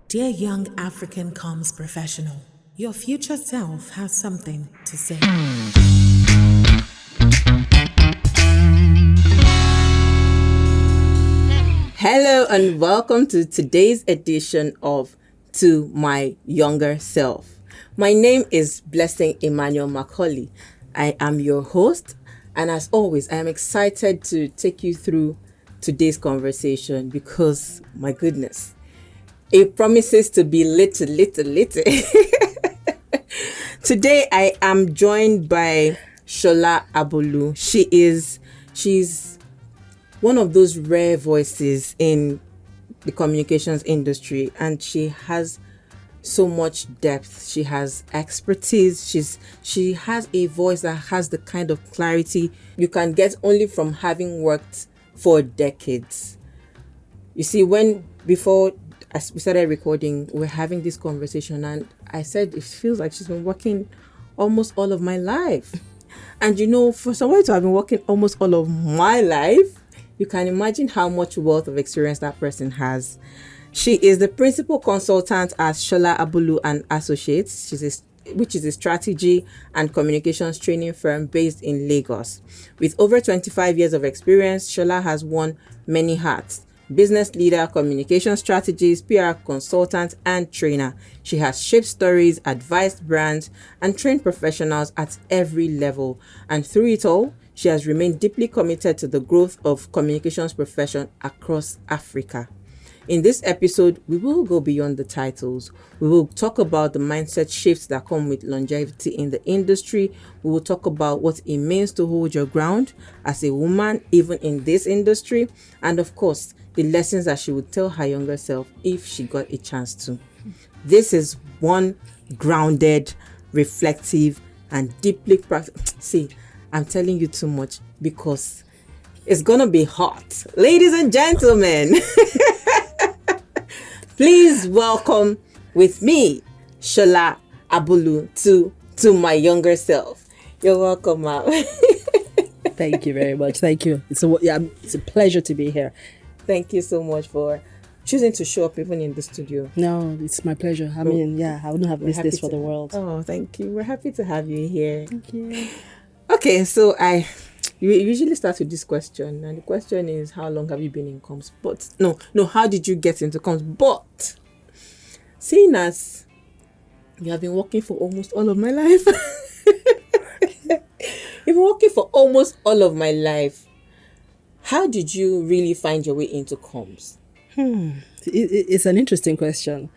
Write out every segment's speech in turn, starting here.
Dear young African comms professional, your future self has something to say. Hello and welcome to today's edition of To My Younger Self. My name is Blessing Emmanuel-Macaulay. I am your host, and as always, I am excited to take you through today's conversation because, my goodness, it promises to be little. Today, I am joined by Sola Abulu. She's one of those rare voices in the communications industry, and she has so much depth. She has expertise. She has a voice that has the kind of clarity you can get only from having worked for decades. You see, before we started recording, we're having this conversation, and I said it feels like she's been working almost all of my life. And you know, for someone to have been working almost all of my life, you can imagine how much wealth of experience that person has. She is the principal consultant at Sola Abulu and Associates, which is a strategy and communications training firm based in Lagos. With over 25 years of experience, Sola has worn many hats: business leader, communication strategist, PR consultant, and trainer. She has shaped stories, advised brands, and trained professionals at every level. And through it all, she has remained deeply committed to the growth of communications profession across Africa. In this episode, we will go beyond the titles. We will talk about the mindset shifts that come with longevity in the industry. We will talk about what it means to hold your ground as a woman, even in this industry. And of course, the lessons that she would tell her younger self if she got a chance to. This is one grounded, reflective, and deeply practical. See, I'm telling you too much because it's gonna be hot. Ladies and gentlemen, please welcome with me, Sola Abulu, to my younger self. You're welcome, ma'am. Thank you very much. Thank you. It's a pleasure to be here. Thank you so much for choosing to show up even in the studio. No, it's my pleasure. I wouldn't have missed this for the world. Oh, thank you. We're happy to have you here. Thank you. Okay, so you usually start with this question, and the question is, how long have you been in comms? But no, how did you get into comms? But seeing as you have been working for almost all of my life, you've been working for almost all of my life, how did you really find your way into comms? It's an interesting question.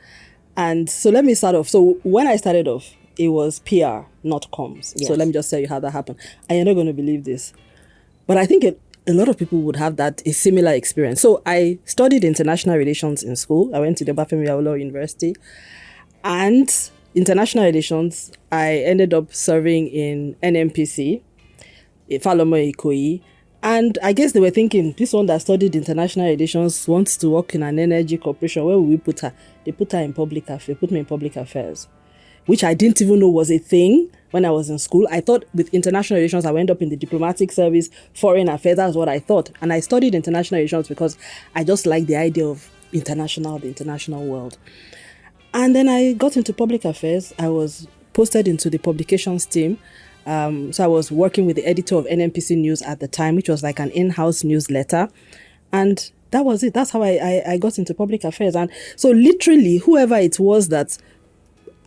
And so let me start off. So when I started off, it was PR, not comms. Yes. So let me just tell you how that happened. And you're not going to believe this. But I think a lot of people would have a similar experience. So I studied international relations in school. I went to the Blessing Emmanuel-Macaulay University. And international relations, I ended up serving in NMPC, Falomo Ikoyi. And I guess they were thinking, this one that studied international relations wants to work in an energy corporation. Where will we put her? They put her in public affairs. Put me in public affairs, which I didn't even know was a thing when I was in school. I thought with international relations, I would end up in the diplomatic service, foreign affairs. That's what I thought. And I studied international relations because I just like the idea of the international world. And then I got into public affairs. I was posted into the publications team. So I was working with the editor of NMPC News at the time, which was like an in-house newsletter. And that was it. That's how I got into public affairs. And so literally, whoever it was that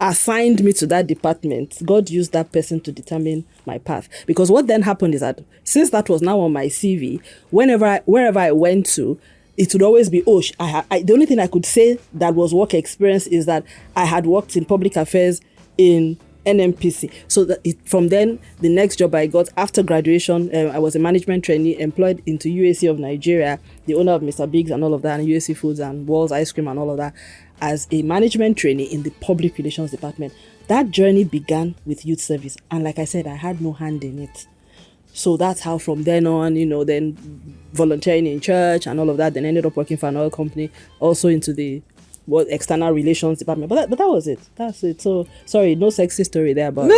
assigned me to that department, God used that person to determine my path. Because what then happened is that since that was now on my CV, wherever I went to, it would always be, the only thing I could say that was work experience is that I had worked in public affairs in NMPC. So from then, the next job I got after graduation, I was a management trainee employed into UAC of Nigeria, the owner of Mr. Biggs and all of that, and UAC Foods and Walls Ice Cream and all of that, as a management trainee in the public relations department. That journey began with youth service. And like I said, I had no hand in it. So that's how from then on, then volunteering in church and all of that, then ended up working for an oil company, also into the external relations department. But that was it. That's it. So, sorry, no sexy story there, but...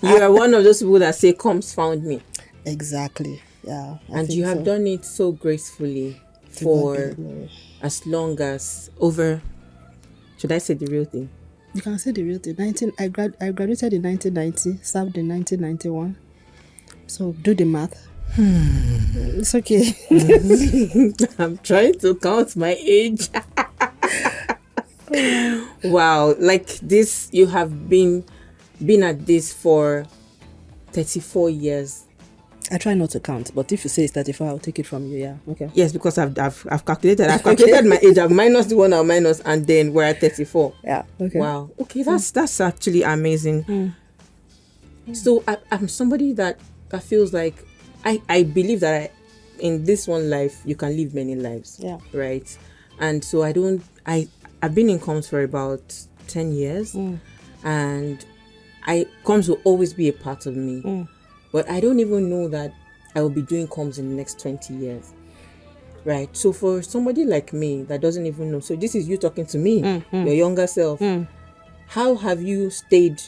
You are one of those people that say, comms found me. Exactly. Yeah. And you have done it so gracefully for as long as over Should I say the real thing? You can say the real thing. I graduated in 1990, served in 1991. So do the math. It's okay. I'm trying to count my age. Wow, like this, you have been at this for 34 years. I try not to count, but if you say it's 34, I'll take it from you. Yeah, okay. Yes, because I've calculated. I've calculated my age. I've minus the one I'll minus, and then we're at 34. Yeah. Okay. Wow. Okay, that's actually amazing. So I'm somebody that feels like I believe that in this one life you can live many lives. Yeah. Right. And so I've been in comms for about 10 years, and comms will always be a part of me. But I don't even know that I will be doing comms in the next 20 years. Right. So for somebody like me that doesn't even know, so this is you talking to me, your younger self. How have you stayed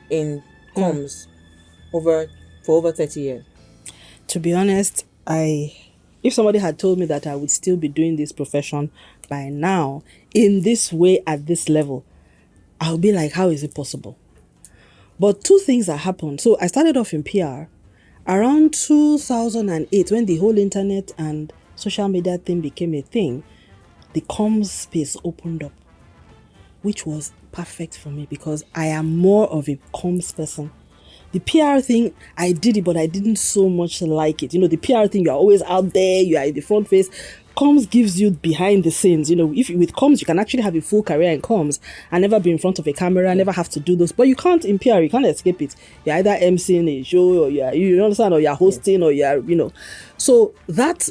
in comms for over 30 years? To be honest, if somebody had told me that I would still be doing this profession by now, in this way, at this level, I would be like, how is it possible? But two things that happened. So I started off in PR around 2008, when the whole internet and social media thing became a thing. The comms space opened up, which was perfect for me because I am more of a comms person. The PR thing, I did it, but I didn't so much like it. You know, the PR thing, you're always out there, you are in the front face. Comms gives you behind the scenes. You know, if with comms, you can actually have a full career in comms and never be in front of a camera, never have to do those. But you can't in PR, you can't escape it. You're either emceeing a show, or you understand, or you're hosting, or So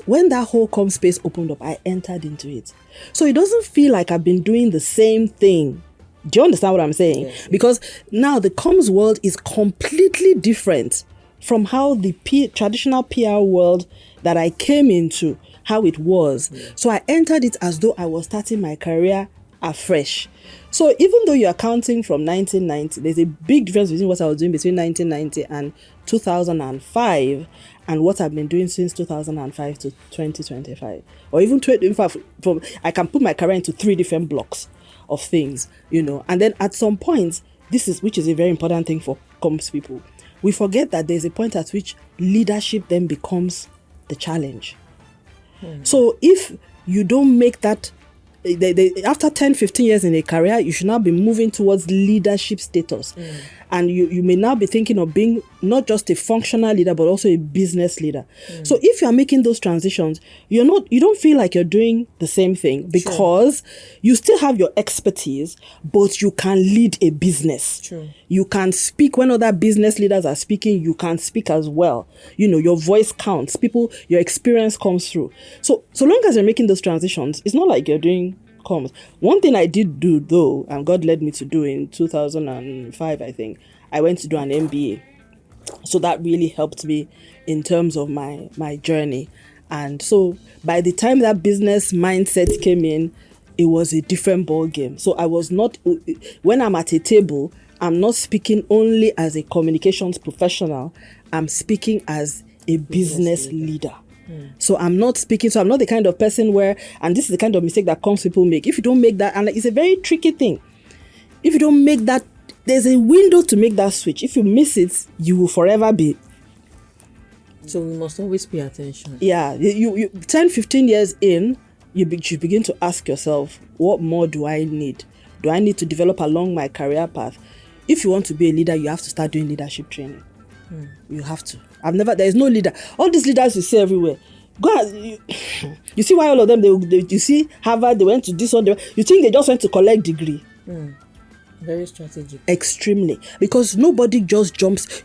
when that whole comms space opened up, I entered into it. So it doesn't feel like I've been doing the same thing. Do you understand what I'm saying? Yes. Because now the comms world is completely different from how the traditional PR world that I came into, how it was. Yeah. So I entered it as though I was starting my career afresh. So even though you're counting from 1990, there's a big difference between what I was doing between 1990 and 2005 and what I've been doing since 2005 to 2025. Or even 25, I can put my career into 3 different blocks of things, and then at some point, which is a very important thing for comms people, we forget that there's a point at which leadership then becomes the challenge. So if you don't make that, after 10, 15 years in a career, you should now be moving towards leadership status. And you may now be thinking of being not just a functional leader, but also a business leader. So if you're making those transitions, you don't feel like you're doing the same thing because you still have your expertise, but you can lead a business. True. You can speak when other business leaders are speaking, you can speak as well. Your voice counts. Your experience comes through. So long as you're making those transitions, it's not like you're doing comms. One thing I did do though, and God led me to do in 2005, I think, I went to do an MBA. So that really helped me in terms of my journey. And so by the time that business mindset came in, it was a different ball game. So I was not, when I'm at a table, I'm not speaking only as a communications professional, I'm speaking as a business leader. So I'm not the kind of person where, and this is the kind of mistake that comms people make. If you don't make that, and it's a very tricky thing. If you don't make that, there's a window to make that switch. If you miss it, you will forever be. So we must always pay attention. Yeah, you 10, 15 years in, you begin to ask yourself, what more do I need? Do I need to develop along my career path? If you want to be a leader, you have to start doing leadership training. You have to. There is no leader. All these leaders you see everywhere. You see why all of them, you see Harvard, they went to this one. You think they just went to collect degree. Very strategic. Extremely. Because nobody just jumps.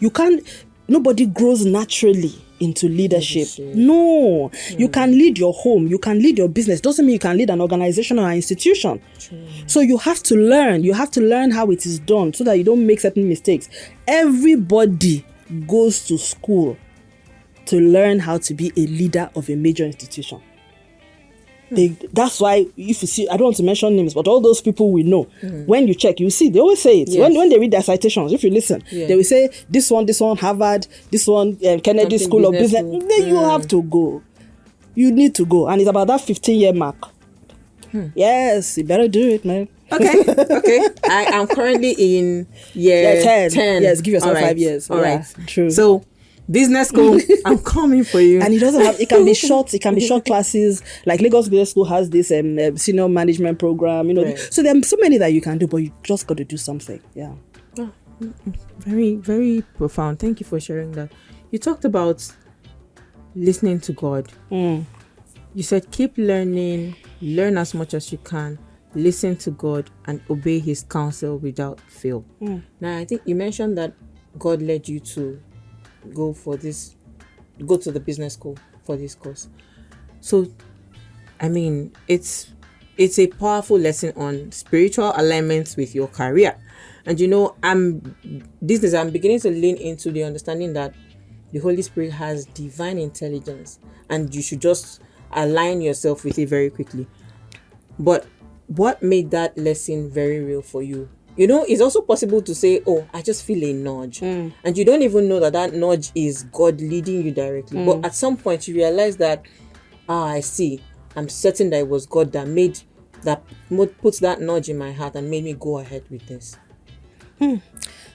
Nobody grows naturally into leadership. No. You can lead your home. You can lead your business. Doesn't mean you can lead an organization or an institution. True. So you have to learn. You have to learn how it is done so that you don't make certain mistakes. Everybody goes to school to learn how to be a leader of a major institution. That's why, if you see, I don't want to mention names, but all those people we know, when you check, you see, they always say it. Yes. When they read their citations, if you listen, they will say, this one, Harvard, this one, Kennedy School of Business. Then you have to go. You need to go. And it's about that 15-year mark. Yes, you better do it, man. Okay. I am currently in year 10. Yes, give yourself All right. 5 years. All right. True. So, business school, I'm coming for you. And it can be short, classes. Like Lagos Business School has this senior management program, Right. So there are so many that you can do, but you just got to do something. Yeah. Oh, very, very profound. Thank you for sharing that. You talked about listening to God. You said keep learning, learn as much as you can, listen to God, and obey His counsel without fail. Now, I think you mentioned that God led you to go to the business school for this course. So, I mean, it's a powerful lesson on spiritual alignment with your career. And I'm beginning to lean into the understanding that the Holy Spirit has divine intelligence, and you should just align yourself with it very quickly. But what made that lesson very real for you? It's also possible to say, oh, I just feel a nudge. And you don't even know that nudge is God leading you directly. But at some point you realize that, I see. I'm certain that it was God that puts that nudge in my heart and made me go ahead with this.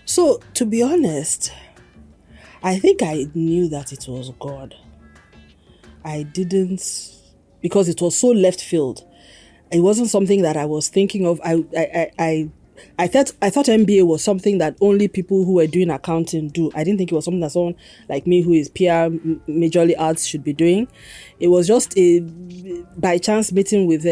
So, to be honest, I think I knew that it was God. I didn't, because it was so left field. It wasn't something that I was thinking of. I thought MBA was something that only people who were doing accounting do. I didn't think it was something that someone like me who is PR, majorly arts, should be doing. It was just a by chance meeting with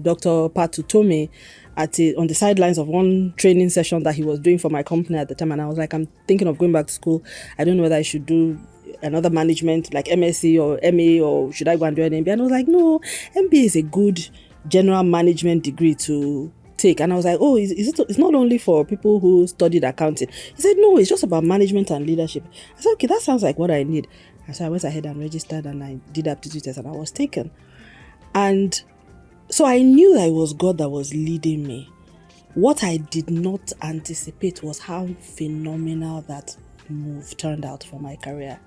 Dr. Patu Tome on the sidelines of one training session that he was doing for my company at the time, and I was like, I'm thinking of going back to school. I don't know whether I should do another management like MSc or MA, or should I go and do an MBA? And I was like, no, MBA is a good general management degree to take. And I was like, oh, it's not only for people who studied accounting. He said, no, it's just about management and leadership. I said, okay, that sounds like what I need. And so I went ahead and registered, and I did aptitude test, and I was taken. And so I knew that it was God that was leading me. What I did not anticipate was how phenomenal that move turned out for my career.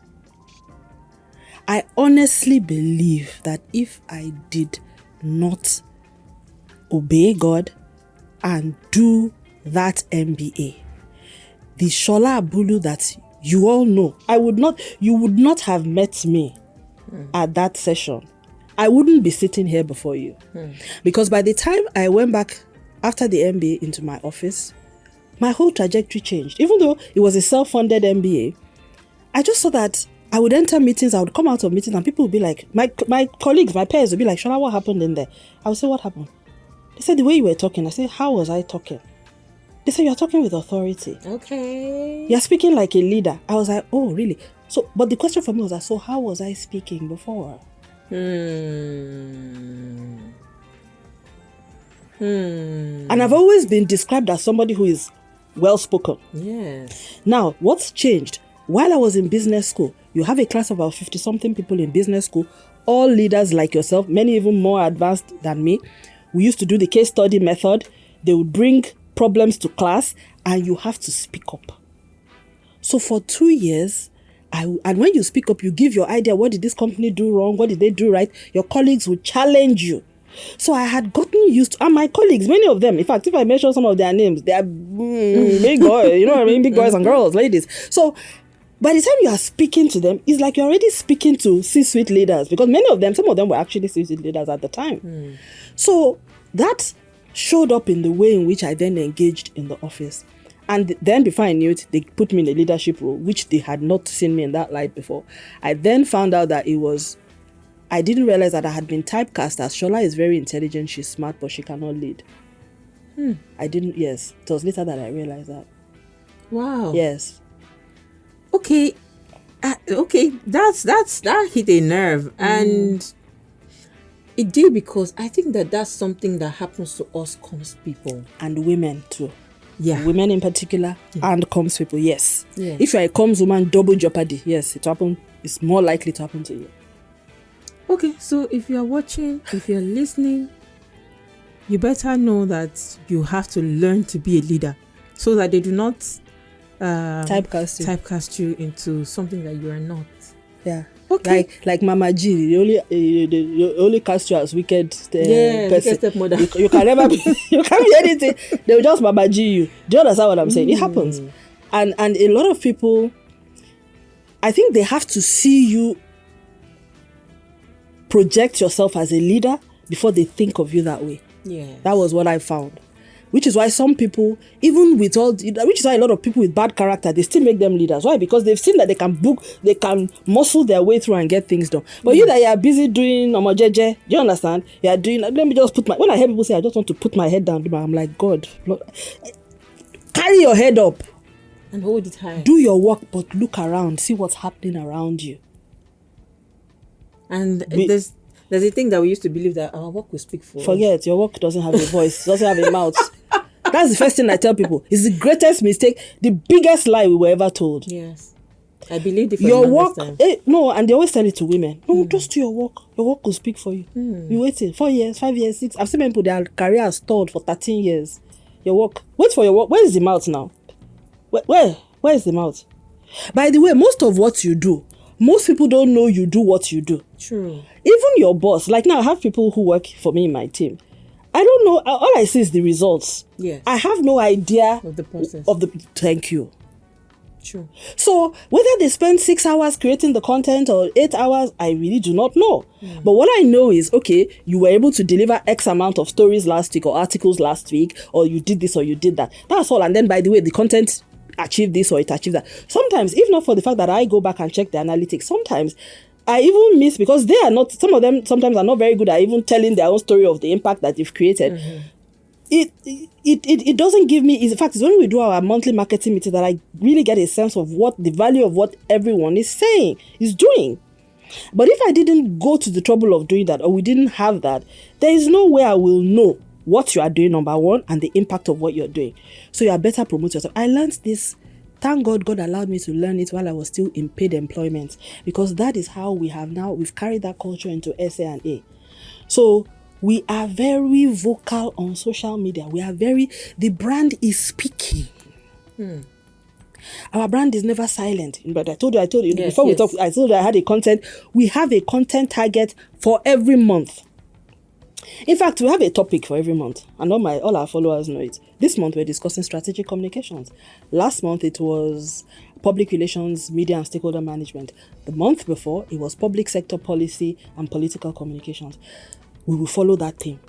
I honestly believe that if I did not obey God and do that MBA, the Sola Abulu that you all know, you would not have met me at that session. I wouldn't be sitting here before you. Because by the time I went back after the MBA into my office, my whole trajectory changed. Even though it was a self-funded MBA, I just saw that I would enter meetings, I would come out of meetings, and people would be like, my colleagues, my peers would be like, Shola, what happened in there? I would say, what happened? They said, the way you were talking. I said, how was I talking? They said, you're talking with authority. Okay. You're speaking like a leader. I was like, oh, really? So, but the question for me was that, so how was I speaking before? And I've always been described as somebody who is well-spoken. Yes. Now, what's changed? While I was in business school, you have a class of about 50-something people in business school, all leaders like yourself, many even more advanced than me. We used to do the case study method. They would bring problems to class, and you have to speak up. So for 2 years, and when you speak up, you give your idea, what did this company do wrong? What did they do right? Your colleagues would challenge you. So I had gotten used to, and my colleagues, many of them, in fact, if I mention some of their names, they are big boys, you know what I mean? Big boys and girls, ladies. So by the time you are speaking to them, it's like you're already speaking to C-suite leaders, because some of them were actually C-suite leaders at the time. So that showed up in the way in which I then engaged in the office. And then before I knew it, they put me in a leadership role, which they had not seen me in that light before. I then found out that I didn't realize that I had been typecast as Sola is very intelligent, she's smart, but she cannot lead. Yes. It was later that I realized that. Wow. Yes. Okay. That hit a nerve. And it did, because I think that's something that happens to us comms people. And women too. Yeah. Women in particular, and comms people, yes. Yeah. If you're a comms woman, double jeopardy. Yes, it's more likely to happen to you. Okay, so if you're watching, if you're listening, you better know that you have to learn to be a leader, so that they do not typecast you into something that you are not. Yeah. Okay. Like Mama G, they only cast you as wicked Wicked person. stepmother. You can never be, you can't be anything. They will just Mama G you. Do you understand what I'm saying? It happens. And a lot of people, I think they have to see you project yourself as a leader before they think of you that way. Yeah. That was what I found. Which is why some people, even with which is why a lot of people with bad character, they still make them leaders. Why? Because they've seen that they can muscle their way through and get things done. But you that you are busy doing omojeje, do you understand? You are doing, let me just when I hear people say, I just want to put my head down, I'm like, God, Lord, carry your head up. And hold it high. Do your work, but look around, see what's happening around you. And there's a thing that we used to believe that our work will speak for us. Forget, your work doesn't have a voice, doesn't have a mouth. That's the first thing I tell people. It's the greatest mistake, the biggest lie we were ever told. Yes. I believed it for your the work, time. no, and they always tell it to women. No, just do your work. Your work will speak for you. You waiting 4 years, 5 years, 6. I've seen people, their career stalled for 13 years. Your work. Wait for your work. Where is the mouth now? Where is the mouth? By the way, most of what you do, most people don't know you do what you do. True. Even your boss, like now I have people who work for me in my team. I don't know, all I see is the results. Yes. I have no idea Of the process. Thank you. True. So whether they spend 6 hours creating the content or 8 hours, I really do not know. But what I know is, okay, you were able to deliver X amount of stories last week or articles last week, or you did this or you did that. That's all. And then by the way, the content achieved this or it achieved that. Sometimes, if not for the fact that I go back and check the analytics, sometimes I even miss, because they are not, some of them sometimes are not very good at even telling their own story of the impact that they've created. It doesn't give me, in fact, it's when we do our monthly marketing meeting that I really get a sense of what the value of what everyone is saying, is doing. But if I didn't go to the trouble of doing that, or we didn't have that, there is no way I will know what you are doing, number one, and the impact of what you're doing. So you are better promote yourself. I learned this. Thank God allowed me to learn it while I was still in paid employment, because that is how we've carried that culture into SA and A. So we are very vocal on social media. The brand is speaking. Our brand is never silent. But I told you, yes, before we talked, I told you I had a content. We have a content target for every month. In fact, we have a topic for every month, and all our followers know it. This month, we're discussing strategic communications. Last month, it was public relations, media, and stakeholder management. The month before, it was public sector policy and political communications. We will follow that theme.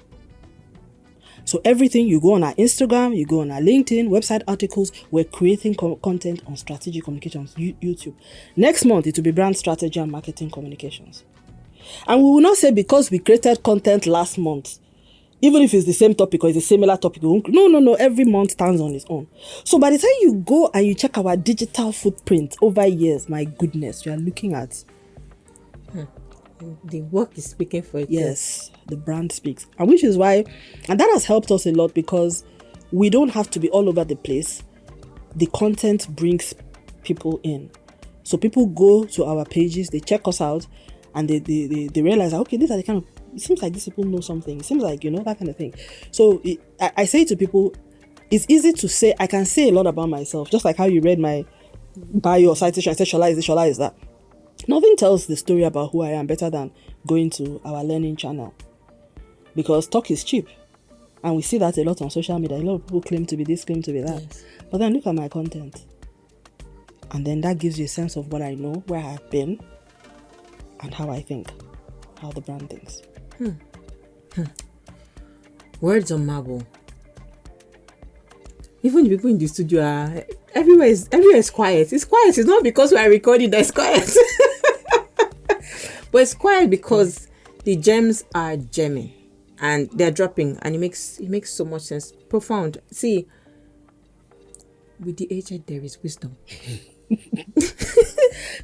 So everything, you go on our Instagram, you go on our LinkedIn, website articles, we're creating content on strategic communications, YouTube. Next month, it will be brand strategy and marketing communications. And we will not say because we created content last month, even if it's the same topic or it's a similar topic. No. Every month stands on its own. So by the time you go and you check our digital footprint over years, my goodness, you are looking at... The work is speaking for itself. Yes, the brand speaks. And which is why, and that has helped us a lot, because we don't have to be all over the place. The content brings people in. So people go to our pages, they check us out, and they realize, okay, these are the kind of, it seems like these people know something. It seems like, that kind of thing. So I say to people, it's easy to say, I can say a lot about myself, just like how you read my bio or citation. I said, Sola is this, Sola is that. Nothing tells the story about who I am better than going to our learning channel. Because talk is cheap. And we see that a lot on social media. A lot of people claim to be this, claim to be that. Yes. But then look at my content. And then that gives you a sense of what I know, where I have been, and how I think, how the brand thinks. Words on marble. Even the people in the studio are everywhere is quiet. It's quiet. It's not because we are recording that it's quiet. But it's quiet because the gems are gemming and they're dropping, and it makes so much sense. Profound. See, with the aged there is wisdom.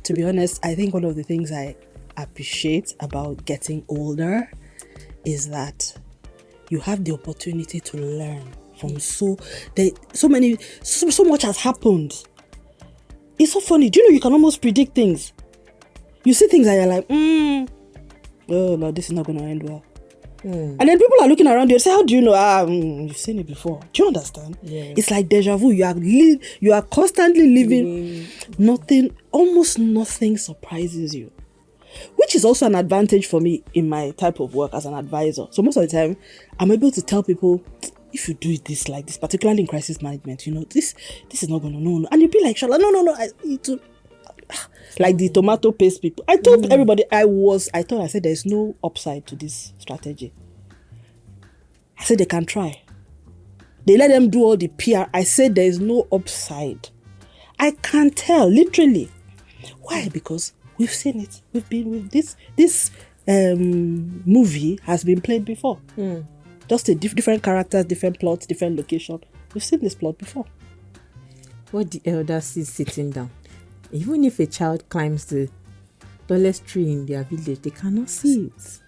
To be honest, I think one of the things I appreciate about getting older is that you have the opportunity to learn from so much has happened. It's so funny. Do you know you can almost predict things? You see things and you're like, oh Lord, this is not going to end well. And then people are looking around you and say, how do you know? You've seen it before. Do you understand? Yeah. It's like deja vu. You are constantly living. Almost nothing surprises you. which is also an advantage for me in my type of work as an advisor. So most of the time, I'm able to tell people, if you do this like this, particularly in crisis management, this is not going to, no. And you'd be like, Shola, no, I need to, like the tomato paste people. I told everybody, I said, there's no upside to this strategy. I said, they can try. They let them do all the PR. I said, there's no upside. I can't tell, literally. Why? Because we've seen it. We've been with this movie has been played before. Just a different characters, different plots, different location. We've seen this plot before. What the elders see sitting down. Even if a child climbs the tallest tree in their village, they cannot see it.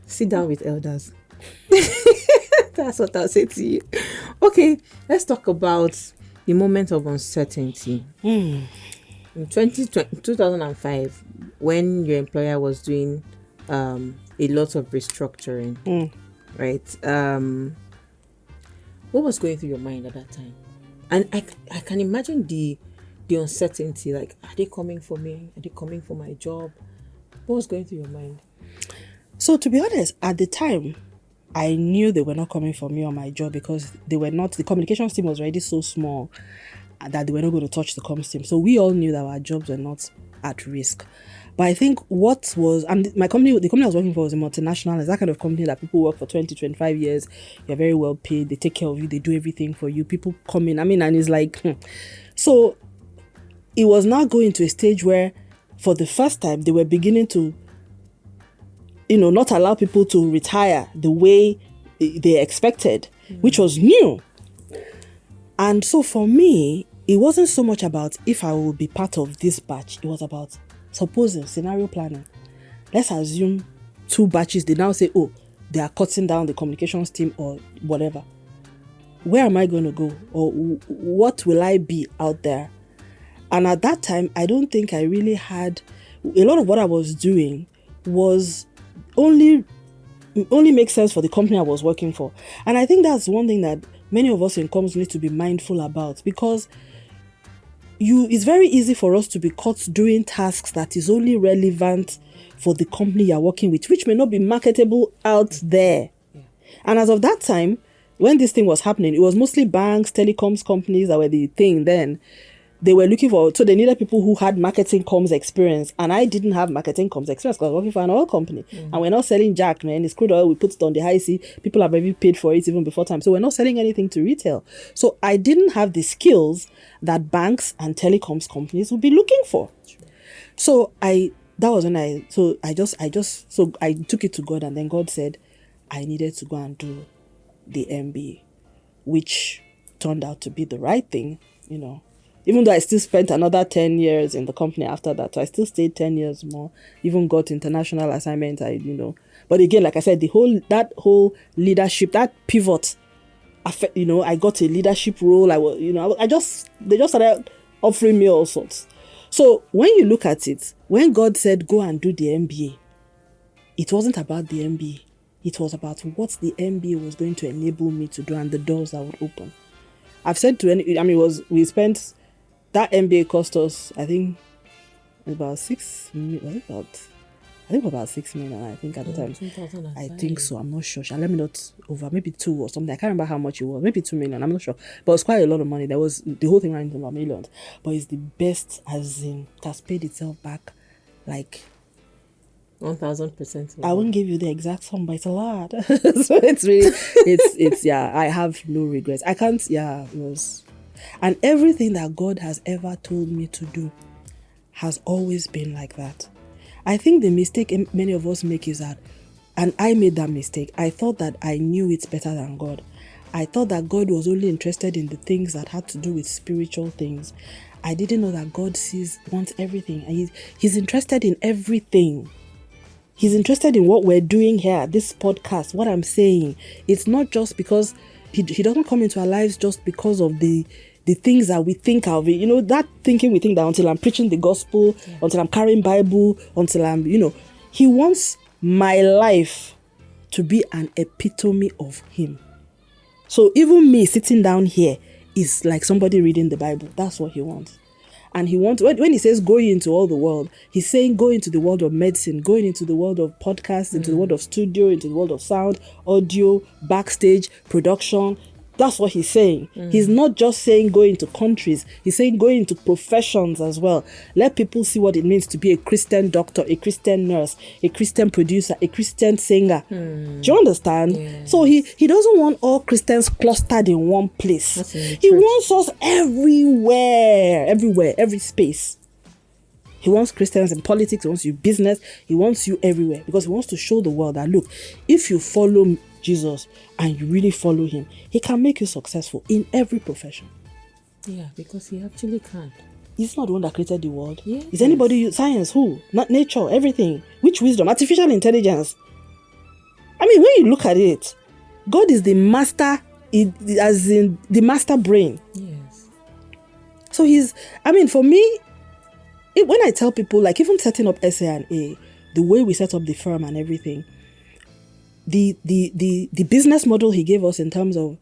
Sit down with elders. That's what I'll say to you. Okay, let's talk about the moment of uncertainty. In 2005, when your employer was doing a lot of restructuring, right? What was going through your mind at that time? And I can imagine the uncertainty, like, are they coming for me? Are they coming for my job? What was going through your mind? So to be honest, at the time, I knew they were not coming for me on my job because the communications team was already so small that they were not going to touch the comms team. So we all knew that our jobs were not at risk. But I think the company I was working for was a multinational. It's that kind of company that people work for 20, 25 years. You're very well paid. They take care of you. They do everything for you. People come in. And it's like, So it was now going to a stage where for the first time, they were beginning to not allow people to retire the way they expected, which was new. And so for me, it wasn't so much about if I will be part of this batch. It was about supposing scenario planning. Let's assume 2 batches, they now say, they are cutting down the communications team or whatever. Where am I going to go? Or what will I be out there? And at that time, I don't think I really had... A lot of what I was doing was only makes sense for the company I was working for. And I think that's one thing that many of us in comms need to be mindful about, because it's very easy for us to be caught doing tasks that is only relevant for the company you're working with, which may not be marketable out there. Yeah. And as of that time, when this thing was happening, it was mostly banks, telecoms companies that were the thing then. They were looking for, so they needed people who had marketing comms experience. And I didn't have marketing comms experience because I was working for an oil company. And we're not selling jack, man. It's crude oil. We put it on the high sea. People have already paid for it even before time. So we're not selling anything to retail. So I didn't have the skills that banks and telecoms companies would be looking for. So I took it to God, and then God said I needed to go and do the MBA, which turned out to be the right thing, Even though I still spent another 10 years in the company after that, so I still stayed 10 years more, even got international assignments, But again, like I said, that whole leadership, that pivot, I got a leadership role. They just started offering me all sorts. So when you look at it, when God said, go and do the MBA, it wasn't about the MBA. It was about what the MBA was going to enable me to do and the doors that would open. I've said we spent... That MBA cost us, I think, about 6 million. About 6 million. I think at the time. I think so. I'm not sure. Let me not over maybe 2 or something. I can't remember how much it was. Maybe 2 million. I'm not sure. But it's quite a lot of money. There was the whole thing ran into about millions. But it's the best, as in it has paid itself back, like 1,000%. I won't give you the exact sum, but it's a lot. So it's really, it's I have no regrets. I can't. It was. And everything that God has ever told me to do has always been like that. I think the mistake many of us make is that, and I made that mistake, I thought that I knew it better than God. I thought that God was only interested in the things that had to do with spiritual things. I didn't know that God wants everything. And he's interested in everything. He's interested in what we're doing here, this podcast, what I'm saying. It's not just because he doesn't come into our lives just because of the things that we think of. That thinking we think that until I'm preaching the gospel, until I'm carrying Bible, until I'm, he wants my life to be an epitome of him. So even me sitting down here is like somebody reading the Bible. That's what he wants. And he wants, when he says going into all the world, he's saying go into the world of medicine, going into the world of podcasts, into the world of studio, into the world of sound, audio, backstage, production. That's what he's saying. He's not just saying go into countries. He's saying go into professions as well. Let people see what it means to be a Christian doctor, a Christian nurse, a Christian producer, a Christian singer. Do you understand? Yes. So he doesn't want all Christians clustered in one place. He wants us everywhere, every space. He wants Christians in politics. He wants you business. He wants you everywhere because he wants to show the world that, look, if you follow Jesus and you really follow him, he can make you successful in every profession. Yeah, because he actually can. He's not the one that created the world. Yes. Is anybody science? Who? Not nature, everything. Which wisdom? Artificial intelligence. I mean, when you look at it, God is the master, as in the master brain. Yes. So for me, when I tell people, like even setting up SA&A, the way we set up the firm and everything, the business model he gave us in terms of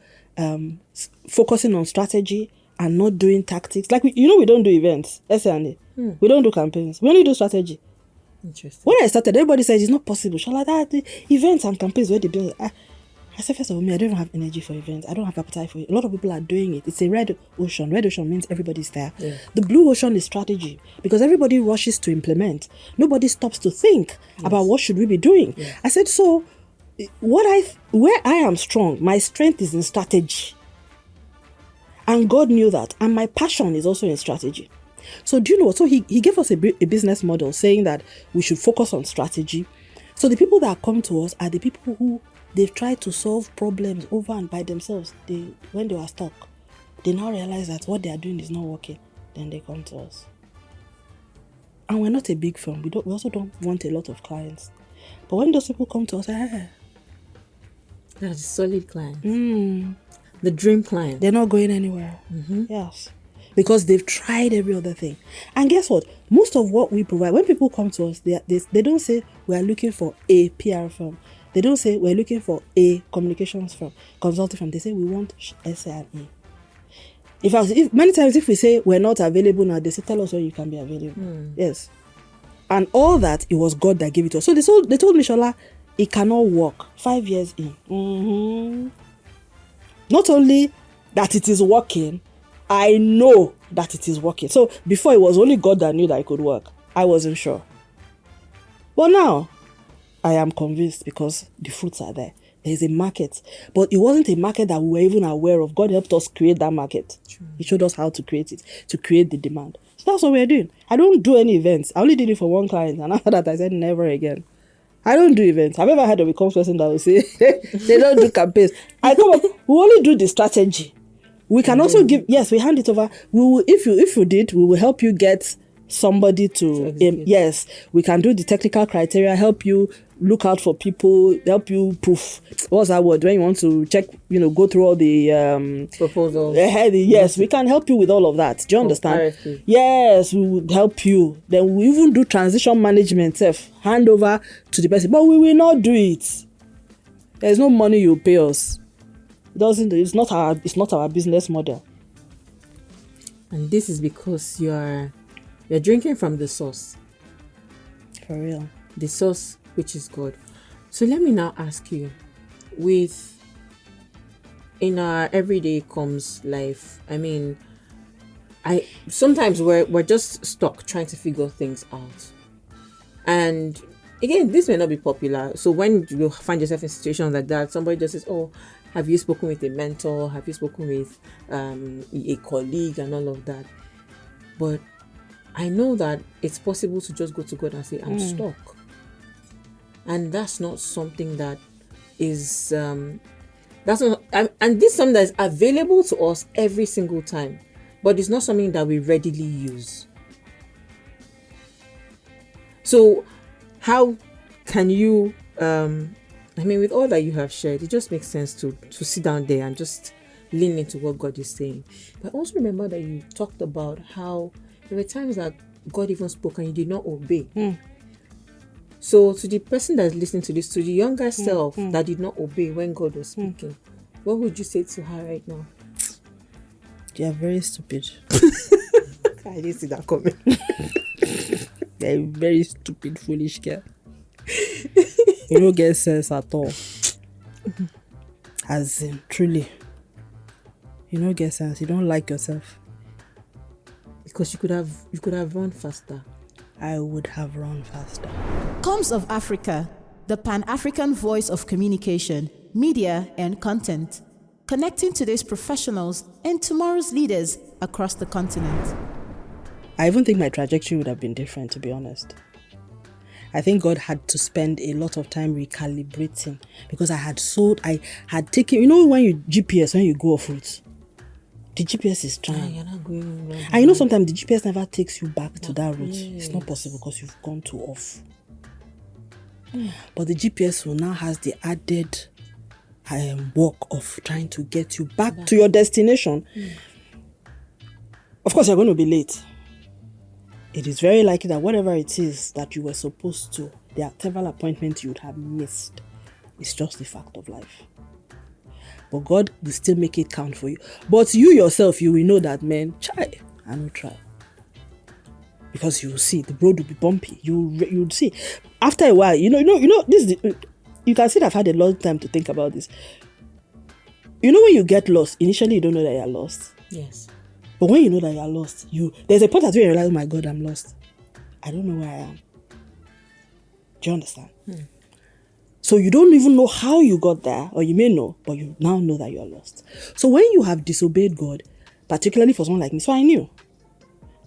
focusing on strategy and not doing tactics. Like, we don't do events, SA&A. We don't do campaigns. We only do strategy. Interesting. When I started, everybody says it's not possible. Shala, that events and campaigns where they do. I said, first of all, I don't have energy for events. I don't have appetite for it. A lot of people are doing it. It's a red ocean. Red ocean means everybody's there. Yeah. The blue ocean is strategy because everybody rushes to implement. Nobody stops to think about what should we be doing. Yes. I said, so where I am strong, my strength is in strategy. And God knew that. And my passion is also in strategy. So do you know what? So he gave us a business model saying that we should focus on strategy. So the people that come to us are the people who they've tried to solve problems over and by themselves. When they were stuck, they now realize that what they are doing is not working. Then they come to us. And we're not a big firm. We also don't want a lot of clients. But when those people come to us, that's a solid client. The dream client. They're not going anywhere. Yes. Because they've tried every other thing. And guess what? Most of what we provide, when people come to us, they don't say we are looking for a PR firm. They don't say we're looking for a communications firm, consulting firm. They say we want SA&A. If many times if we say we're not available now, they say tell us when you can be available. Yes. And all that, it was God that gave it to us. So they told me, Shola, it cannot work. 5 years in. Not only that it is working, I know that it is working. So before, it was only God that knew that it could work. I wasn't sure. But now, I am convinced because the fruits are there. There's a market. But it wasn't a market that we were even aware of. God helped us create that market. True. He showed us how to create it, to create the demand. So that's what we're doing. I don't do any events. I only did it for one client. And after that, I said never again. I don't do events. I've never heard of a comms person that will say they don't do campaigns. I come up, we only do the strategy. We can also give, yes, we hand it over. We will, if you did, we will help you get somebody to yes, we can do the technical criteria, help you look out for people, help you proof. What's that word? When you want to check, go through all the proposals. Yes, we can help you with all of that. Do you understand? Yes, we would help you. Then we even do transition management, hand over to the person. But we will not do it. There's no money you pay us. It's not our business model. And this is because you're drinking from the source. For real. The source, which is God. So let me now ask you, in our everyday comms life, I mean, sometimes we're just stuck trying to figure things out. And again, this may not be popular. So when you find yourself in situations like that, somebody just says, oh, have you spoken with a mentor? Have you spoken with a colleague and all of that? But I know that it's possible to just go to God and say, I'm stuck. And that's not something that is, and this is something that is available to us every single time, but it's not something that we readily use. So how can you, with all that you have shared, it just makes sense to sit down there and just lean into what God is saying. But also remember that you talked about how there were times that God even spoke and you did not obey. So to the person that's listening to this, to the younger self that did not obey when God was speaking, what would you say to her right now? You are very stupid. I didn't see that coming. You're a very stupid, foolish girl. You don't get sense at all. As in, truly. You don't get sense. You don't like yourself. Because you could have run faster. I would have run faster. Comes of Africa, the Pan-African voice of communication, media, and content, connecting today's professionals and tomorrow's leaders across the continent. I even think my trajectory would have been different, to be honest. I think God had to spend a lot of time recalibrating because I had taken, you know, when you go off route, the GPS is trying. You're not going wrong. And you know, sometimes the GPS never takes you back to that route. It's not possible because you've gone too off. But the GPS will now has the added work of trying to get you back to your destination. Of course, you're going to be late. It is very likely that whatever it is that you were supposed to, there are several appointments you would have missed. It's just the fact of life. But God will still make it count for you. But you yourself, you will know that, man, try and not try. Because you will see, the road will be bumpy. You'll see. After a while, you know, this. You can see that I've had a long time to think about this. You know, when you get lost, initially you don't know that you're lost. Yes. But when you know that you're lost, there's a point at where you realize, oh my God, I'm lost. I don't know where I am. Do you understand? So you don't even know how you got there, or you may know, but you now know that you're lost. So when you have disobeyed God, particularly for someone like me, so I knew.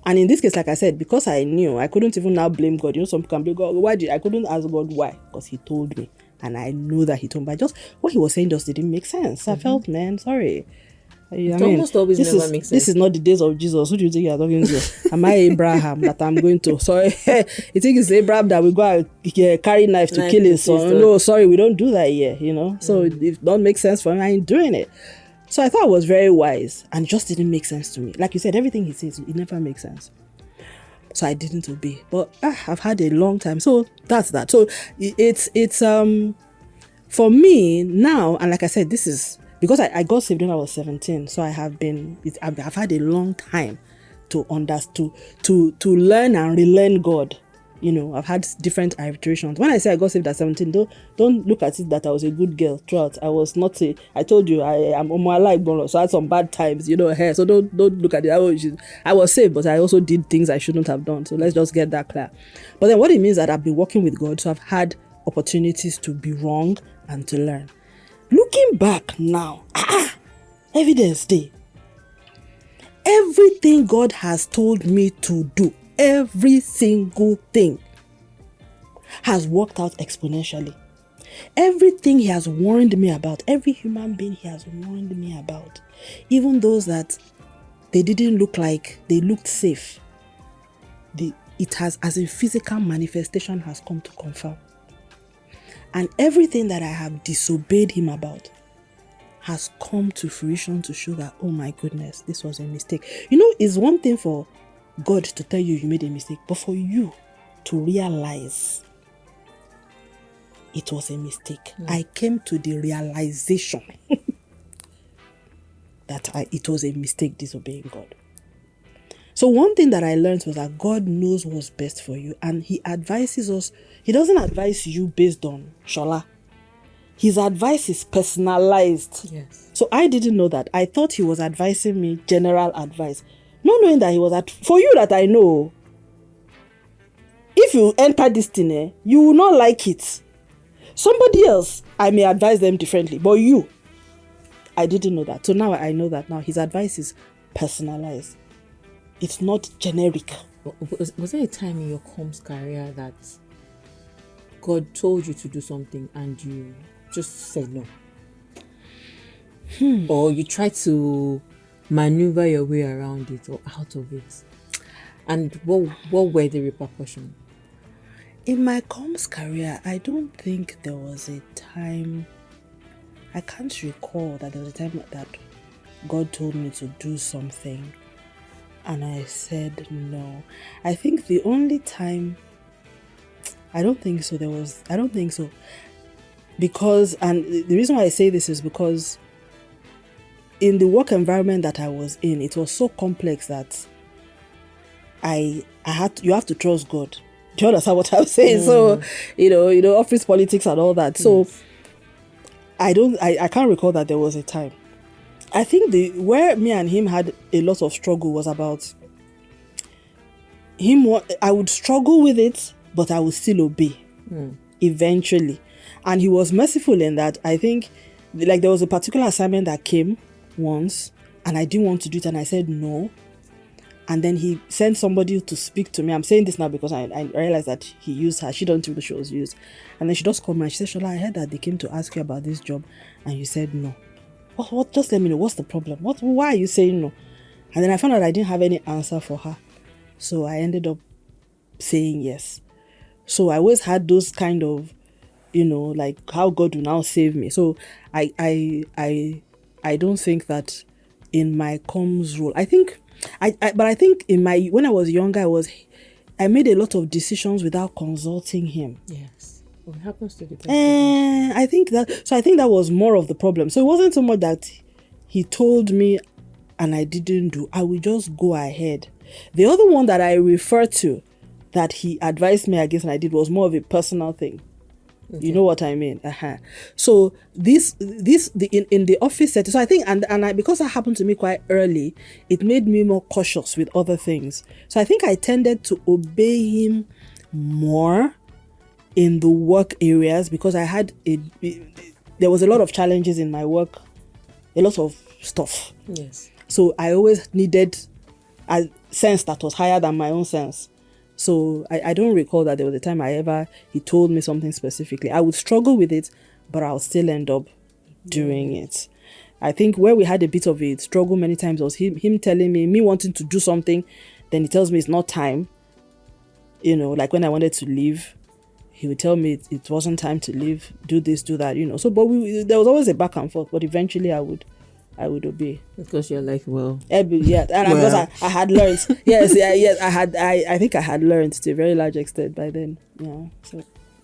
And in this case, like I said, because I knew, I couldn't even now blame God. You know, some people can blame God. I couldn't ask God why, because He told me. And I know that He told me. But just what He was saying just didn't make sense. I felt, man, sorry. It almost always never makes sense. This is not the days of Jesus. Who do you think you're talking to? Am I Abraham that I'm going to? Sorry, you think it's Abraham that we go and carry knife to kill his son? No, sorry, we don't do that here, you know. So it don't make sense for me. I ain't doing it. So I thought it was very wise and just didn't make sense to me. Like you said, everything He says, it never makes sense. So I didn't obey. But I've had a long time. So that's that. So it's for me now, and like I said, this is because I got saved when I was 17, so I've had a long time to understand, to learn and relearn God. You know, I've had different iterations. When I say I got saved at 17, don't look at it that I was a good girl throughout. I was not I told you I am like bonus, so I had some bad times, you know, here. So don't look at it. I was saved, but I also did things I shouldn't have done. So let's just get that clear. But then what it means that I've been working with God, so I've had opportunities to be wrong and to learn. Looking back now, evidence day. Everything God has told me to do, every single thing has worked out exponentially. Everything He has warned me about, every human being He has warned me about, even those that they didn't look like they looked safe, it has, as a physical manifestation, has come to confirm. And everything that I have disobeyed Him about has come to fruition to show that, oh my goodness, this was a mistake. You know, it's one thing for God to tell you made a mistake, but for you to realize it was a mistake. I came to the realization that it was a mistake disobeying God. So one thing that I learned was that God knows what's best for you, and He advises us. He doesn't advise you based on Shola. His advice is personalized. Yes. So I didn't know that. I thought He was advising me general advice. Not knowing that He was for you that I know. If you enter this thing, you will not like it. Somebody else, I may advise them differently. But you, I didn't know that. So now I know that now. His advice is personalized. It's not generic. Was there a time in your comms career that God told you to do something and you just said no? Or you tried to maneuver your way around it or out of it? And what were the repercussions? In my comms career, I don't think there was a time, I can't recall that there was a time that God told me to do something and I said no. I think the only time, I don't think so. Because, and the reason why I say this is because in the work environment that I was in, it was so complex that you have to trust God. Do you understand what I'm saying? So, office politics and all that. So I can't recall that there was a time. I think where me and him had a lot of struggle was about him. I would struggle with it, but I would still obey eventually. And he was merciful in that. I think like there was a particular assignment that came once and I didn't want to do it and I said no. And then he sent somebody to speak to me. I'm saying this now because I realized that he used her. She don't know she was used. And then she just called me and she said, Shola, I heard that they came to ask you about this job and you said no. What? Just let me know. What's the problem? Why are you saying no? And then I found out I didn't have any answer for her. So I ended up saying yes. So I always had those kind of, like how God will now save me. So I don't think that in my comms role, I think when I was younger, I made a lot of decisions without consulting him. Yes. What happens to the person? I think that was more of the problem. So it wasn't so much that he told me and I didn't do. I would just go ahead. The other one that I refer to that he advised me against and I did was more of a personal thing. Okay. You know what I mean? So in the office setting. So I think because that happened to me quite early, it made me more cautious with other things. So I think I tended to obey him more in the work areas because there was a lot of challenges in my work, a lot of stuff. Yes. So I always needed a sense that was higher than my own sense. So I don't recall that there was a time he told me something specifically. I would struggle with it, but I'll still end up doing it. I think where we had a bit of a struggle many times was him telling me wanting to do something, then he tells me it's not time. Like when I wanted to leave, he would tell me it wasn't time to leave, do this, do that, So, but there was always a back and forth, but eventually I would obey. Because you're like, well. Yeah, and because I had learned. Yes, I think I had learned to a very large extent by then. Yeah.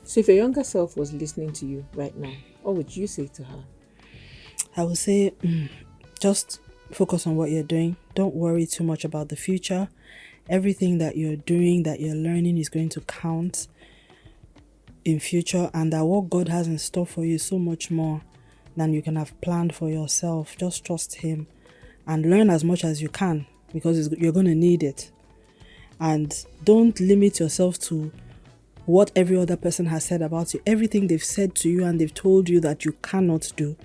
So if your younger self was listening to you right now, what would you say to her? I would say, just focus on what you're doing. Don't worry too much about the future. Everything that you're doing, that you're learning is going to count in future, and that what God has in store for you is so much more than you can have planned for yourself. Just trust him and learn as much as you can because you're going to need it. And don't limit yourself to what every other person has said about you. Everything they've said to you and they've told you that you cannot do,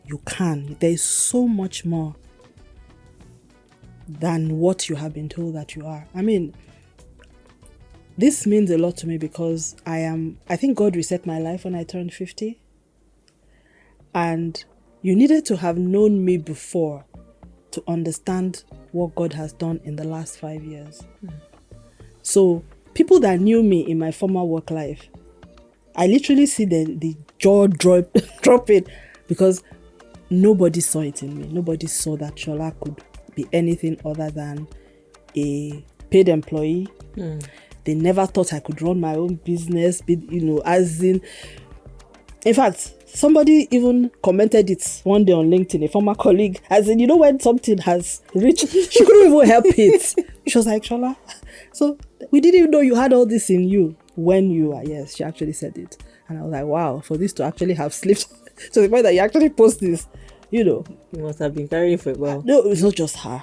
you can. There is so much more than what you have been told that you are. I mean, this means a lot to me because I think God reset my life when I turned 50. And you needed to have known me before to understand what God has done in the last 5 years. So people that knew me in my former work life, I literally see the jaw dropping because nobody saw it in me. Nobody saw that Shola could be anything other than a paid employee. They never thought I could run my own business, as in fact, somebody even commented it one day on LinkedIn, a former colleague, as in, when something has reached, she couldn't even help it. She was like, Shola, so we didn't even know you had all this in you when you are. Yes, she actually said it. And I was like, wow, for this to actually have slipped to the point that you actually post this, You must have been carrying for a while. No, it's not just her.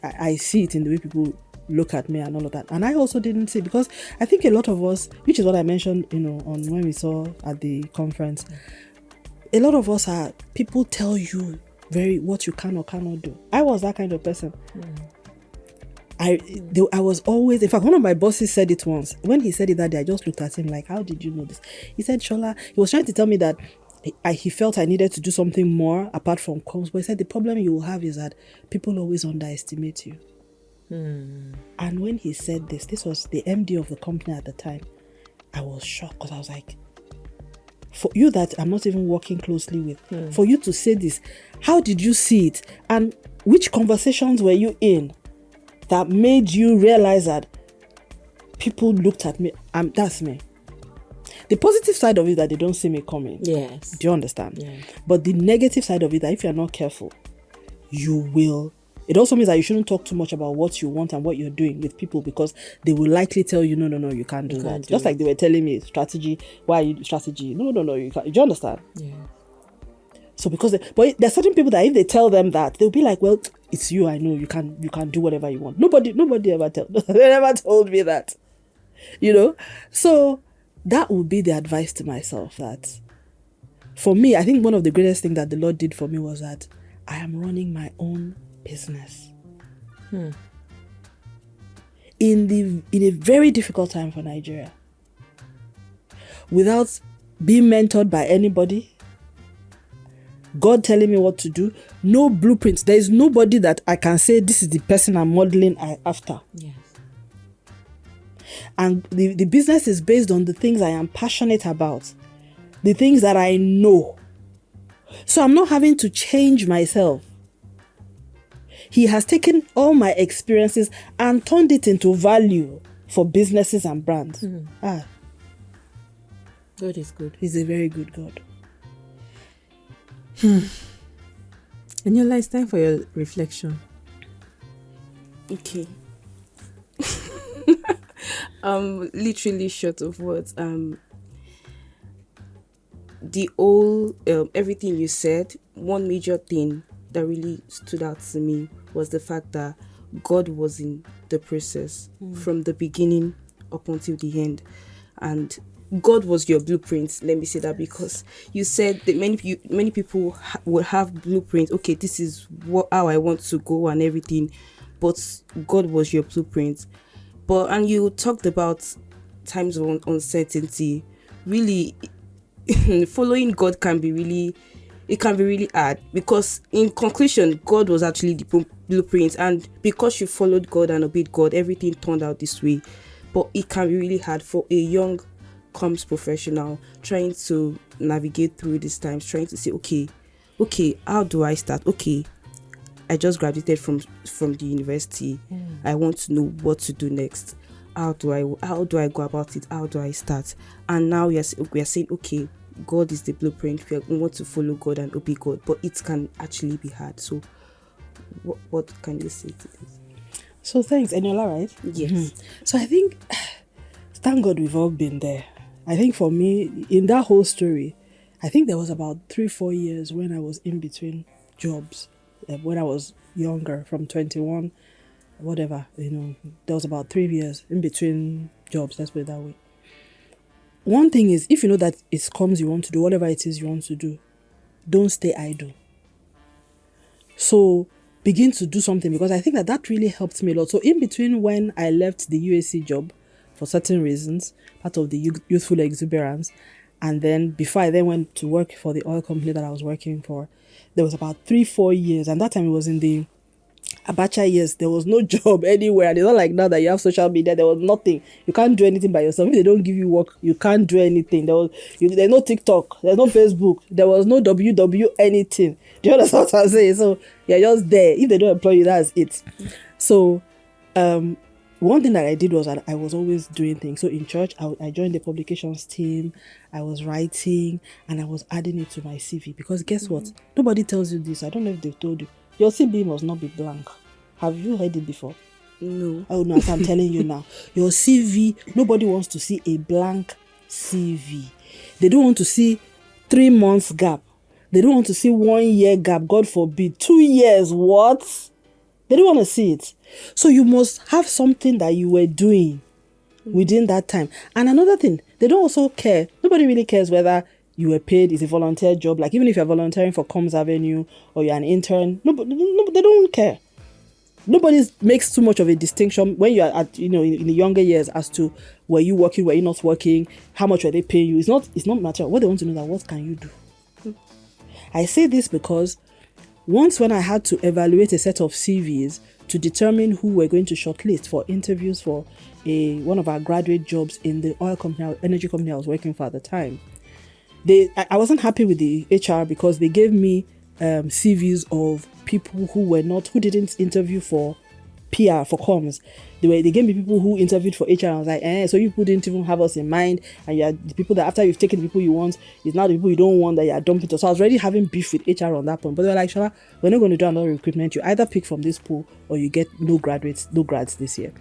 I see it in the way people look at me and all of that. And I also didn't see, because I think a lot of us, which is what I mentioned, on when we saw at the conference, a lot of us are, people tell you what you can or cannot do. I was that kind of person. I was always, in fact, one of my bosses said it once. When he said it that day, I just looked at him like, how did you know this? He said, Shola, he was trying to tell me that he felt I needed to do something more apart from comms. But he said, the problem you will have is that people always underestimate you. And when he said this was the MD of the company at the time, I was shocked, because I was like, for you that I'm not even working closely with, for you to say this, how did you see it? And which conversations were you in that made you realize that people looked at me? That's me. The positive side of it is that they don't see me coming. Yes. Do you understand? Yeah. But the negative side of it is that if you're not careful, you will It also means that you shouldn't talk too much about what you want and what you're doing with people, because they will likely tell you, no, you can't do that. Just like they were telling me, strategy, why are you strategy? No, you can't. Do you understand? Yeah. So but there's certain people that if they tell them that, they'll be like, well, it's you, I know, you can do whatever you want. Nobody ever they never told me that. So that would be the advice to myself, that for me, I think one of the greatest things that the Lord did for me was that I am running my own business. In a very difficult time for Nigeria, without being mentored by anybody, God telling me what to do, no blueprints. There is nobody that I can say this is the person I'm modeling after. Yes. And the business is based on the things I am passionate about, the things that I know. So I'm not having to change myself. He has taken all my experiences and turned it into value for businesses and brands. God is good. He's a very good God. Eniola, it's time for your reflection. Okay. Literally short of words. The whole everything you said, one major thing that really stood out to me was the fact that God was in the process from the beginning up until the end, and God was your blueprint. Let me say that, because you said that many people will have blueprints. Okay, this is how I want to go and everything, but God was your blueprint. And you talked about times of uncertainty. Really, following God can be really hard, because in conclusion, God was actually the blueprint, and because you followed God and obeyed God, everything turned out this way. But it can be really hard for a young comms professional trying to navigate through these times, trying to say, okay, how do I start? Okay, I just graduated from the university. I want to know what to do next. How do I go about it? How do I start? And now we are saying, okay, God is the blueprint. We want to follow God and obey God, but it can actually be hard. So what can you say to this? So thanks, Eniola, right? Yes. So I think, thank God we've all been there. I think for me, in that whole story, I think there was about 3-4 years when I was in between jobs. When I was younger, from 21, whatever, there was about 3 years in between jobs, let's put it that way. One thing is, if you know that it comes you want to do, whatever it is you want to do, don't stay idle. So begin to do something, because I think that really helped me a lot. So in between when I left the UAC job for certain reasons, part of the youthful exuberance, and then before I then went to work for the oil company that I was working for, there was about 3-4 years, and that time it was in the Abacha years. There was no job anywhere, and it's not like now that you have social media. There was nothing. You can't do anything by yourself. If they don't give you work, you can't do anything. There's no TikTok, there's no Facebook, there was no WW anything. Do you understand what I'm saying? So you're just there. If they don't employ you, that's it. So one thing that I did was that I was always doing things. So in church, I joined the publications team. I was writing and I was adding it to my CV, because guess what? Nobody tells you this. I don't know if they've told you. Your CV must not be blank. Have you heard it before? No. Oh no, I'm telling you now. Your CV, nobody wants to see a blank CV. They don't want to see 3 months gap. They don't want to see 1 year gap. God forbid. 2 years. What? They don't want to see it. So you must have something that you were doing within that time. And another thing, they don't also care. Nobody really cares whether you were paid. It's a volunteer job. Like even if you're volunteering for Comms Avenue or you're an intern, no, they don't care. Nobody makes too much of a distinction when you're at, in the younger years as to were you working, were you not working, how much were they paying you. It's not matter. What they want to know is what can you do. I say this because once when I had to evaluate a set of CVs to determine who we're going to shortlist for interviews for one of our graduate jobs in the oil company, energy company I was working for at the time, I wasn't happy with the HR because they gave me CVs of people who didn't interview for PR for comms. They gave me people who interviewed for HR. I was like, so you people didn't even have us in mind, and you are the people that after you've taken the people you want, it's now the people you don't want that you are dumping to. So I was already having beef with HR on that point. But they were like, Shola, we're not going to do another recruitment. You either pick from this pool or you get no grads this year.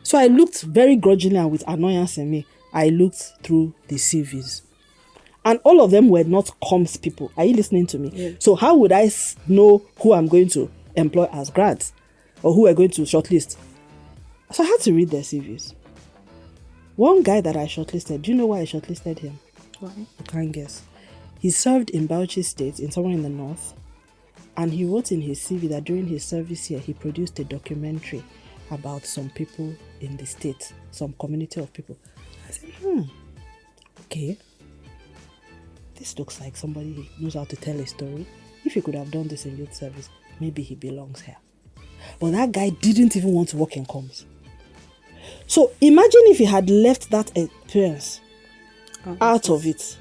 So I looked very grudgingly and with annoyance in me. I looked through the CVs. And all of them were not comms people. Are you listening to me? Yeah. So how would I know who I'm going to employ as grads or who we're going to shortlist? So I had to read their CVs. One guy that I shortlisted, do you know why I shortlisted him? Why? You can't guess. He served in Bauchi State, in somewhere in the north, and he wrote in his CV that during his service here, he produced a documentary about some people in the state, some community of people. I said, okay. This looks like somebody who knows how to tell a story. If he could have done this in youth service, maybe he belongs here. But that guy didn't even want to work in comms. So imagine if he had left that experience out of it.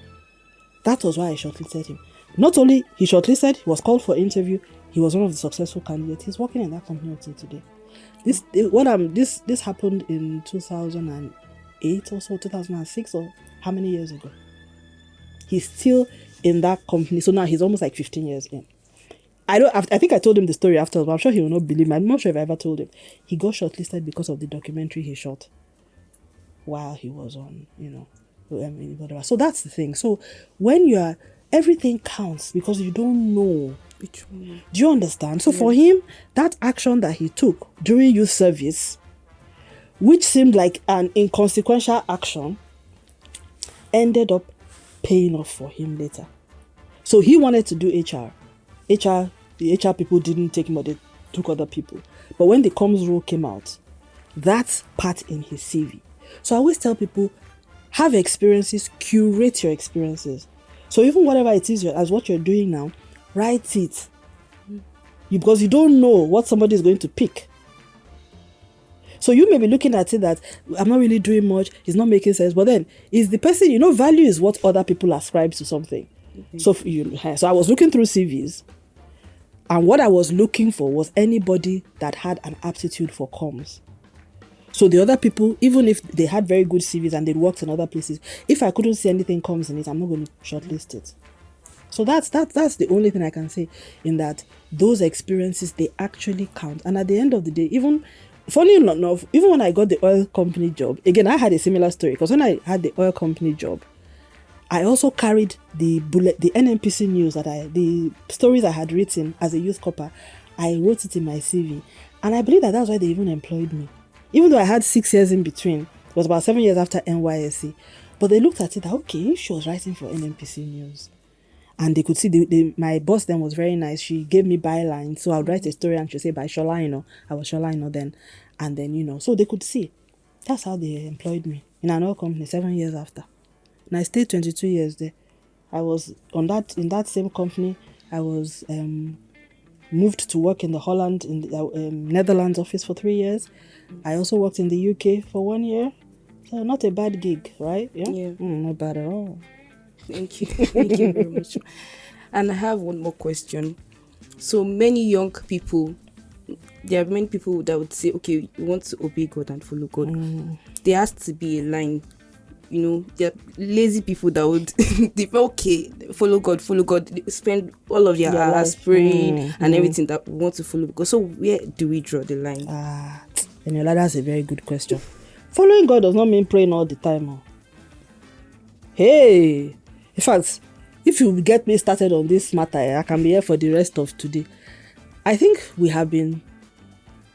That was why I shortlisted him. Not only he shortlisted, he was called for interview. He was one of the successful candidates. He's working in that company until today. This happened in 2008 or so, 2006 or how many years ago? He's still in that company. So now he's almost like 15 years in. I think I told him the story afterwards, but I'm sure he will not believe me. I'm not sure if I ever told him. He got shortlisted because of the documentary he shot while he was on, whatever. So that's the thing. So when everything counts because you don't know. Which one? Do you understand? So for him, that action that he took during youth service, which seemed like an inconsequential action, ended up paying off for him later. So he wanted to do HR. The HR people didn't take him, but they took other people. But when the comms role came out, that's part in his CV. So I always tell people, have experiences, curate your experiences. So even whatever it is as what you're doing now, write it. Because you don't know what somebody is going to pick. So you may be looking at it that I'm not really doing much, it's not making sense. But then is the person, value is what other people ascribe to something. Mm-hmm. So I was looking through CVs, and what I was looking for was anybody that had an aptitude for comms. So the other people, even if they had very good CVs and they'd worked in other places, if I couldn't see anything comms in it, I'm not going to shortlist it. So that's the only thing I can say, in that those experiences, they actually count. And at the end of the day, funny enough, even when I got the oil company job, again, I had a similar story, because when I had the oil company job, I also carried the NNPC news the stories I had written as a youth corper. I wrote it in my CV, and I believe that's why they even employed me. Even though I had 6 years in between, it was about 7 years after NYSC, but they looked at it that, okay, she was writing for NNPC news. And they could see, my boss then was very nice. She gave me bylines. So I would write a story and she'd say, by Shola, I was Shola, then. And then, so they could see. That's how they employed me in another company 7 years after. And I stayed 22 years there. I was in that same company. I was moved to work in the Holland, in the Netherlands office for 3 years. I also worked in the UK for 1 year. So not a bad gig, right? Yeah. Not bad at all. Thank you. Thank you very much. And I have one more question. So many young people, there are many people that would say, okay, you want to obey God and follow God. There has to be a line. There are lazy people that would, follow God. They spend all of their hours praying and everything that we want to follow God. So where do we draw the line? Eniola, that's a very good question. Following God does not mean praying all the time. Hey, in fact, if you get me started on this matter, I can be here for the rest of today. I think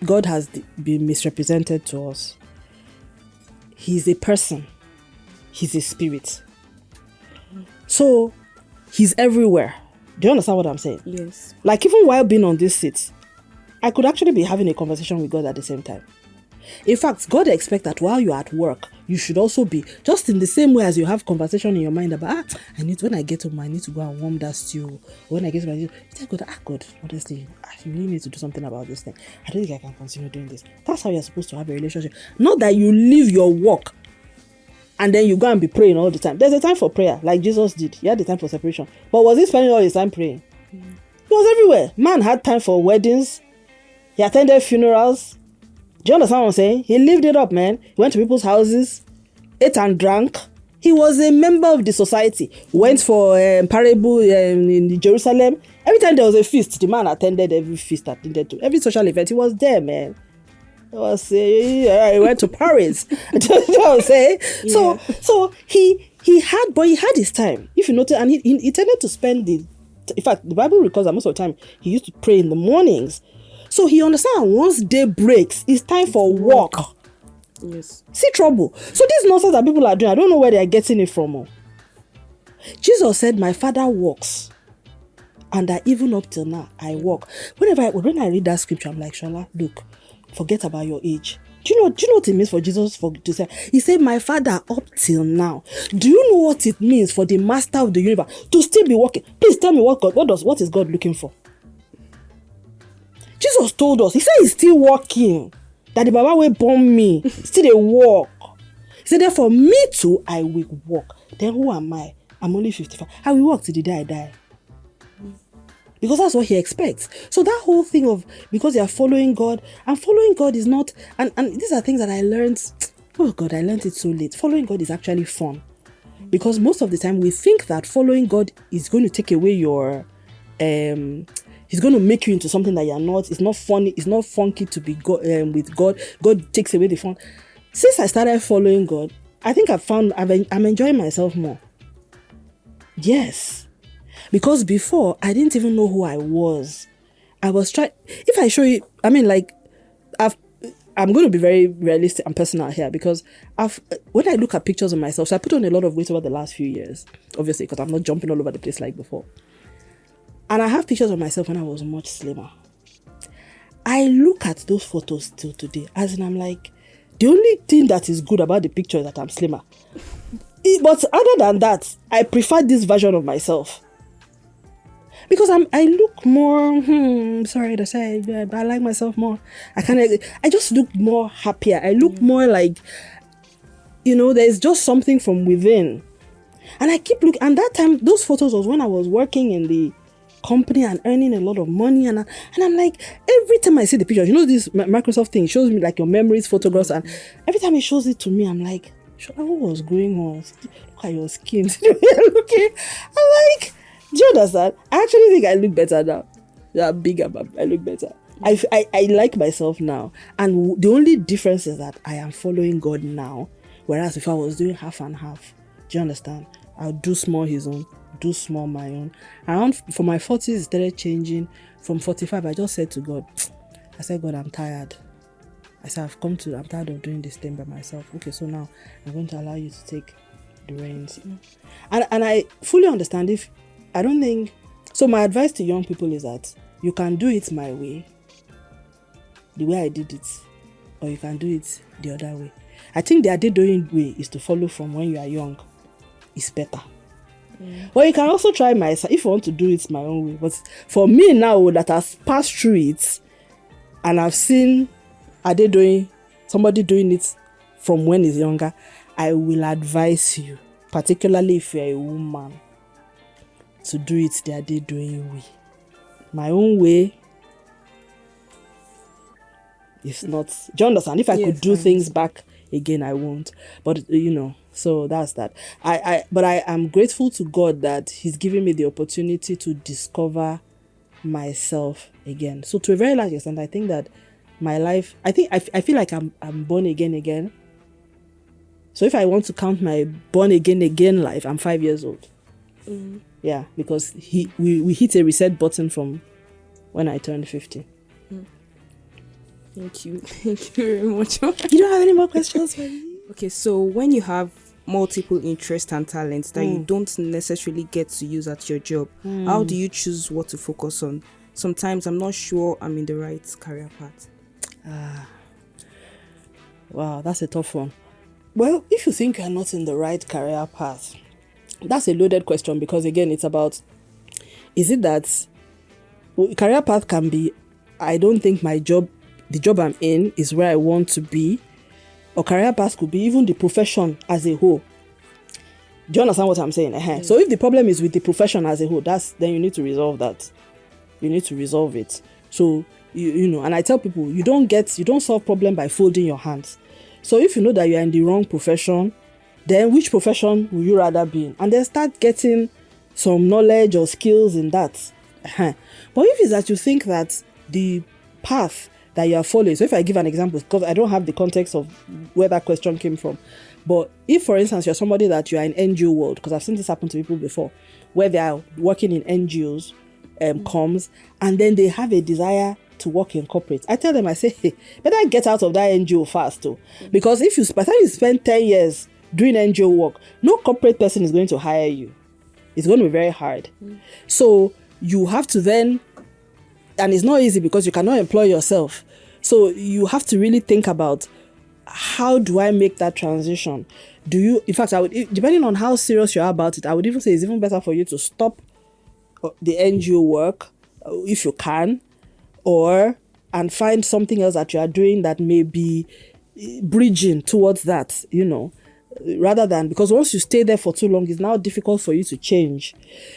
God has been misrepresented to us. He's a person. He's a spirit. So, he's everywhere. Do you understand what I'm saying? Yes. Like, even while being on this seat, I could actually be having a conversation with God at the same time. In fact, God expects that while you're at work, you should also be just in the same way as you have conversation in your mind about, when I get home, I need to go and warm that stew. When I get home, you tell God, God, honestly, you really need to do something about this thing. I don't think I can continue doing this. That's how you're supposed to have a relationship. Not that you leave your work and then you go and be praying all the time. There's a time for prayer, like Jesus did. He had the time for separation. But was he spending all his time praying? He was everywhere. Man had time for weddings. He attended funerals. Do you understand what I'm saying? He lived it up, man. He went to people's houses, ate and drank. He was a member of the society. Went for parable in Jerusalem. Every time there was a feast, the man attended every feast, attended to every social event. He was there, man. He went to Paris. Do you know what I'm saying? Yeah. So he had his time. If you notice, and he tended to spend in fact, the Bible records that most of the time he used to pray in the mornings. So he understands once day breaks, it's time for work. Yes. See trouble. So this nonsense that people are doing, I don't know where they are getting it from. Jesus said, my Father works, and that even up till now, I work. When I read that scripture, I'm like, Shola, look, forget about your age. Do you know what it means for Jesus to say? He said, my Father up till now. Do you know what it means for the master of the universe to still be working? Please tell me what is God looking for? Jesus told us, he said he's still working. That the Baba will born me, still a work. He said, therefore, me too, I will work. Then who am I? I'm only 55. I will work till the day I die. Because that's what he expects. So that whole thing of, because you are following God, and following God is not, and these are things that I learned, oh God, I learned it so late. Following God is actually fun. Because most of the time we think that following God is going to take away your, he's going to make you into something that you're not. It's not funny. It's not funky to be with God. God takes away the fun. Since I started following God, I think I'm enjoying myself more. Yes. Because before, I didn't even know who I was. I was trying... If I show you... I mean, like... I'm going to be very realistic and personal here, because when I look at pictures of myself, so I put on a lot of weight over the last few years, obviously, because I'm not jumping all over the place like before. And I have pictures of myself when I was much slimmer. I look at those photos till today, as in I'm like, the only thing that is good about the picture is that I'm slimmer. But other than that, I prefer this version of myself. Because I look more, sorry to say, but I like myself more. I just look more happier. I look more like, there's just something from within. And I keep looking, and that time, those photos was when I was working in the company and earning a lot of money. And I'm like, every time I see the pictures, this Microsoft thing, it shows me like your memories, photographs, and every time it shows it to me, I'm like, what was going on? Look at your skin. Okay. I'm like, do you understand? I actually think I look better now. I'm bigger, but I look better. I like myself now. And the only difference is that I am following God now. Whereas if I was doing half and half, do you understand? I'll do small his own, do small my own. Around for my 40s, it started changing. From 45, I just said to God, I said, God, I'm tired. I said, I'm tired of doing this thing by myself. Okay, so now I'm going to allow you to take the reins. And I fully understand so my advice to young people is that you can do it my way, the way I did it, or you can do it the other way. I think the doing way is to follow from when you are young. It's better. But you can also try myself if you want to do it my own way. But for me now that has passed through it, and I've seen somebody doing it from when he's younger, I will advise you, particularly if you're a woman, to do it their day doing way. My own way is not. Do you understand? If I could do things back again, I won't. But so that's that. But I am grateful to God that He's given me the opportunity to discover myself again. So to a very large extent, I think that my life, I feel like I'm born again. So if I want to count my born again life, I'm 5 years old. Yeah, because we hit a reset button from when I turned 50. Thank you very much. You don't have any more questions for me? Okay, so when you have multiple interests and talents that you don't necessarily get to use at your job, how do you choose what to focus on? Sometimes I'm not sure I'm in the right career path. Wow, that's a tough one. Well, if you think you're not in the right career path, that's a loaded question, because again, it's about, is it that career path can be, I don't think the job I'm in is where I want to be, or career path could be even the profession as a whole. Do you understand what I'm saying? So if the problem is with the profession as a whole, then you need to resolve that. You need to resolve it. So, you know, and I tell people, you don't solve problem by folding your hands. So if you know that you're in the wrong profession, then which profession would you rather be in? And then start getting some knowledge or skills in that. But if it's that you think that the path that you are following, so if I give an example, because I don't have the context of where that question came from, but if, for instance, you're somebody that you are in NGO world, because I've seen this happen to people before, where they are working in NGOs, comms, and then they have a desire to work in corporate. I tell them, I say, hey, better get out of that NGO fast, though, because if by the time you spend 10 years doing NGO work, no corporate person is going to hire you. It's going to be very hard. So you have to then, and it's not easy because you cannot employ yourself. So you have to really think about, how do I make that transition? In fact, I would, depending on how serious you are about it, I would even say it's even better for you to stop the NGO work if you can, and find something else that you are doing that may be bridging towards that, you know, rather than, because once you stay there for too long, it's now difficult for you to change.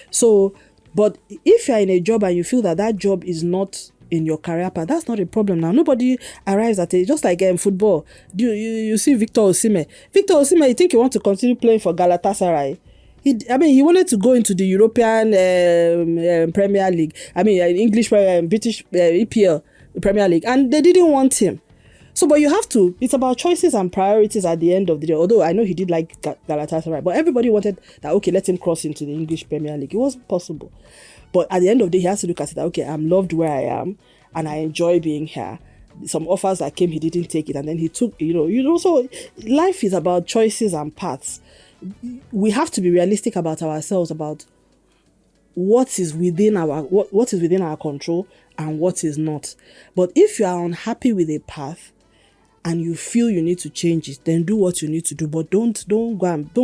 So, but if you're in a job and you feel that job is not in your career path, that's not a problem. Now, nobody arrives at it. Just like football, you see Victor Osimhen. You think you want to continue playing for Galatasaray? He wanted to go into the European Premier League. English, British EPL Premier League, and they didn't want him. So, but you have to, it's about choices and priorities at the end of the day. Although I know he did like Galatasaray, but everybody wanted that, okay, let him cross into the English Premier League. It wasn't possible. But at the end of the day, he has to look at it that, okay, I'm loved where I am and I enjoy being here. Some offers that came, he didn't take it. And then he took, so life is about choices and paths. We have to be realistic about ourselves, about what is within our control and what is not. But if you are unhappy with a path, and you feel you need to change it, then do what you need to do. But don't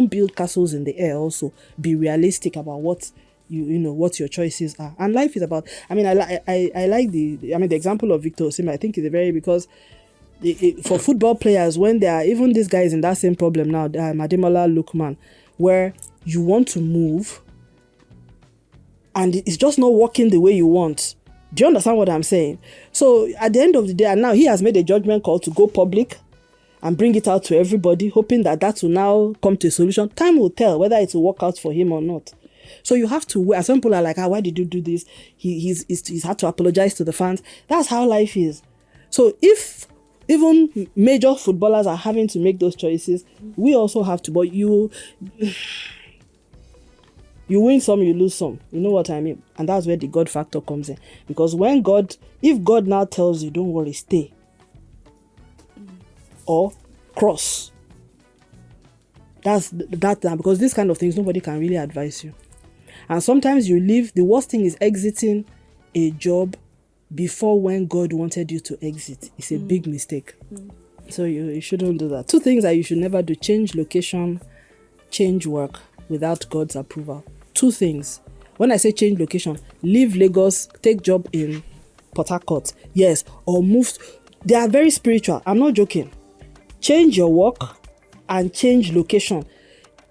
build castles in the air. Also, be realistic about what what your choices are. And life is about. I like the example of Victor Osimhen. I think is because for football players, when they are, even these guys in that same problem now, Ademola Lookman, where you want to move and it's just not working the way you want. Do you understand what I'm saying? So at the end of the day, and now he has made a judgment call to go public and bring it out to everybody, hoping that will now come to a solution. Time will tell whether it will work out for him or not. So you have to wait. Some people are like, why did you do this? He's had to apologize to the fans. That's how life is. So if even major footballers are having to make those choices, we also have to. But you win some, you lose some. You know what I mean? And that's where the God factor comes in. Because if God now tells you, don't worry, stay, or cross, that's that. Because these kind of things, nobody can really advise you. And sometimes you leave. The worst thing is exiting a job before when God wanted you to exit. It's a big mistake. So you shouldn't do that. 2 things that you should never do: change location, change work without God's approval. 2 things. When I say change location, leave Lagos, take job in Port Harcourt, yes, or move. They are very spiritual. I'm not joking. Change your work and change location.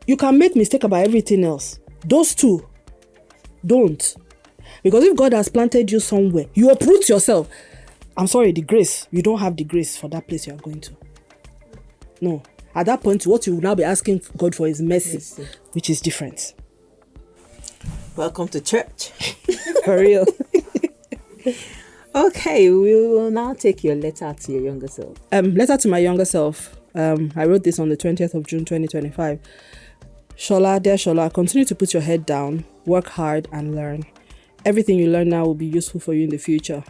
You can make mistake about everything else. Those 2, don't. Because if God has planted you somewhere, you uproot yourself. I'm sorry, the grace. You don't have the grace for that place you are going to. No. At that point, what you will now be asking God for is mercy. Which is different. Welcome to church. For real. Okay, we will now take your letter to your younger self. Letter to my younger self. I wrote this on the 20th of June 2025. Shola, dear Shola, continue to put your head down, work hard and learn. Everything you learn now will be useful for you in the future.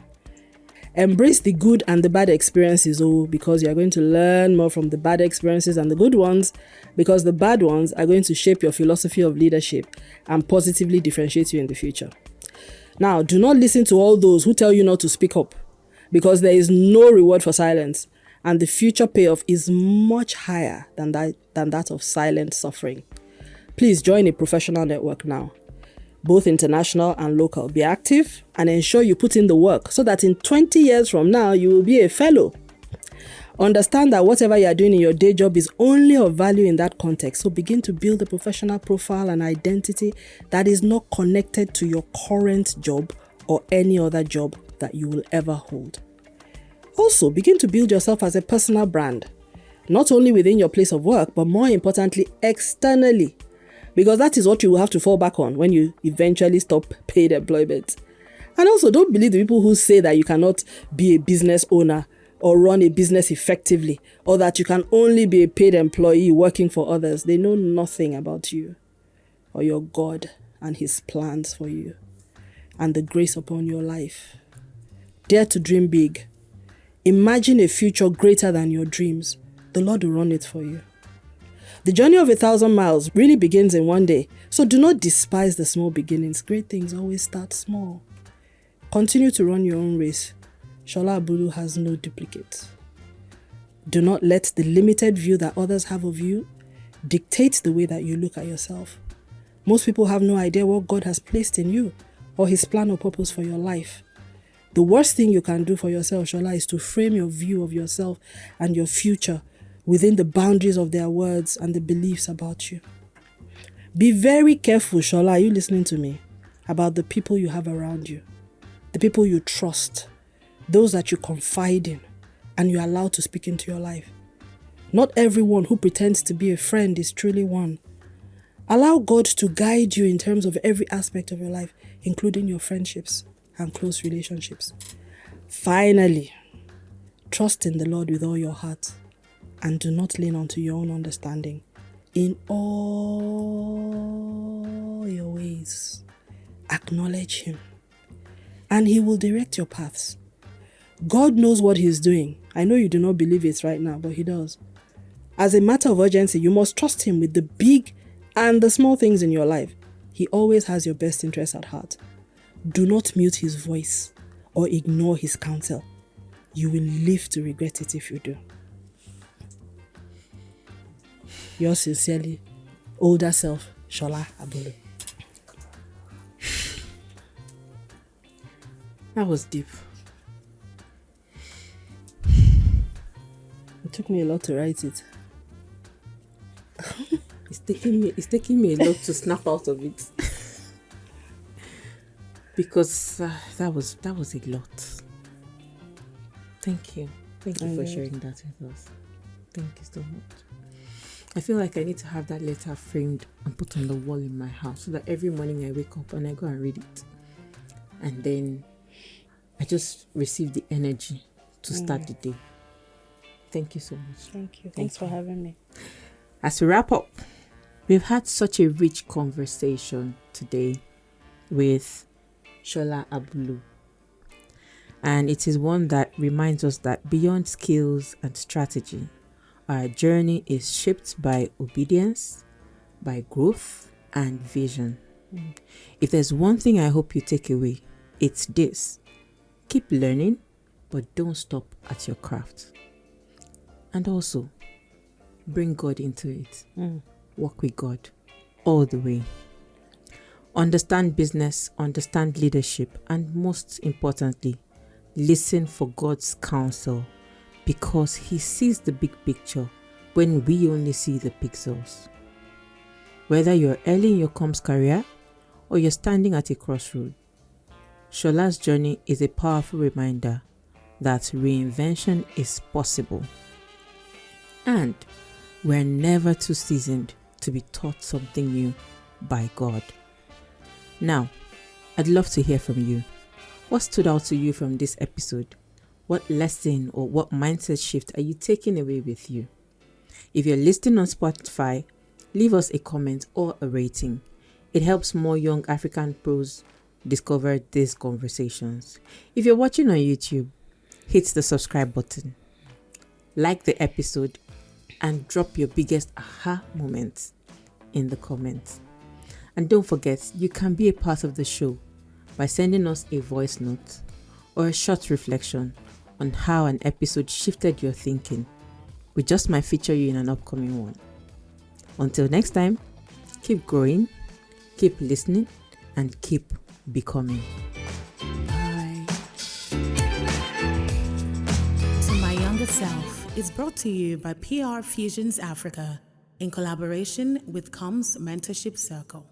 Embrace the good and the bad experiences, because you are going to learn more from the bad experiences and the good ones, because the bad ones are going to shape your philosophy of leadership and positively differentiate you in the future. Now, do not listen to all those who tell you not to speak up, because there is no reward for silence, and the future payoff is much higher than that of silent suffering. Please join a professional network now, both international and local. Be active and ensure you put in the work so that in 20 years from now, you will be a fellow. Understand that whatever you are doing in your day job is only of value in that context. So begin to build a professional profile and identity that is not connected to your current job or any other job that you will ever hold. Also, begin to build yourself as a personal brand, not only within your place of work, but more importantly, externally, because that is what you will have to fall back on when you eventually stop paid employment. And also, don't believe the people who say that you cannot be a business owner or run a business effectively, or that you can only be a paid employee working for others. They know nothing about you or your God and his plans for you and the grace upon your life. Dare to dream big. Imagine a future greater than your dreams. The Lord will run it for you. The journey of 1,000 miles really begins in one day. So do not despise the small beginnings. Great things always start small. Continue to run your own race. Sola Abulu has no duplicate. Do not let the limited view that others have of you dictate the way that you look at yourself. Most people have no idea what God has placed in you or his plan or purpose for your life. The worst thing you can do for yourself, Sola, is to frame your view of yourself and your future within the boundaries of their words and the beliefs about you. Be very careful, Sola, are you listening to me? About the people you have around you, the people you trust, those that you confide in and you allow to speak into your life. Not everyone who pretends to be a friend is truly one. Allow God to guide you in terms of every aspect of your life, including your friendships and close relationships. Finally, trust in the Lord with all your heart and do not lean onto your own understanding. In all your ways, acknowledge him and he will direct your paths. God knows what he's doing. I know you do not believe it right now, but he does. As a matter of urgency, you must trust him with the big and the small things in your life. He always has your best interests at heart. Do not mute his voice or ignore his counsel. You will live to regret it if you do. Yours sincerely, older self, Sola Abulu. That was deep. It took me a lot to write it. It's taking me a lot to snap out of it. Because that was a lot. Thank you for sharing that with us. Thank you so much. I feel like I need to have that letter framed and put on the wall in my house so that every morning I wake up and I go and read it. And then I just receive the energy to start the day. Thank you so much. Thank you. Thanks for having me. As we wrap up, we've had such a rich conversation today with Sola Abulu. And it is one that reminds us that beyond skills and strategy, our journey is shaped by obedience, by growth, and vision. If there's one thing I hope you take away, it's this. Keep learning, but don't stop at your craft. And also, bring God into it. Work with God all the way. Understand business, understand leadership, and most importantly, listen for God's counsel, because he sees the big picture when we only see the pixels. Whether you're early in your comms career or you're standing at a crossroad, Sola's journey is a powerful reminder that reinvention is possible. And we're never too seasoned to be taught something new by God. Now, I'd love to hear from you. What stood out to you from this episode? What lesson or what mindset shift are you taking away with you? If you're listening on Spotify, leave us a comment or a rating. It helps more young African pros discover these conversations. If you're watching on YouTube, hit the subscribe button, like the episode, and drop your biggest aha moments in the comments. And don't forget, you can be a part of the show by sending us a voice note or a short reflection on how an episode shifted your thinking. We just might feature you in an upcoming one. Until next time, keep growing, keep listening, and keep becoming. Bye. To My Younger Self is brought to you by PR Fusions Africa in collaboration with Comms Mentorship Circle.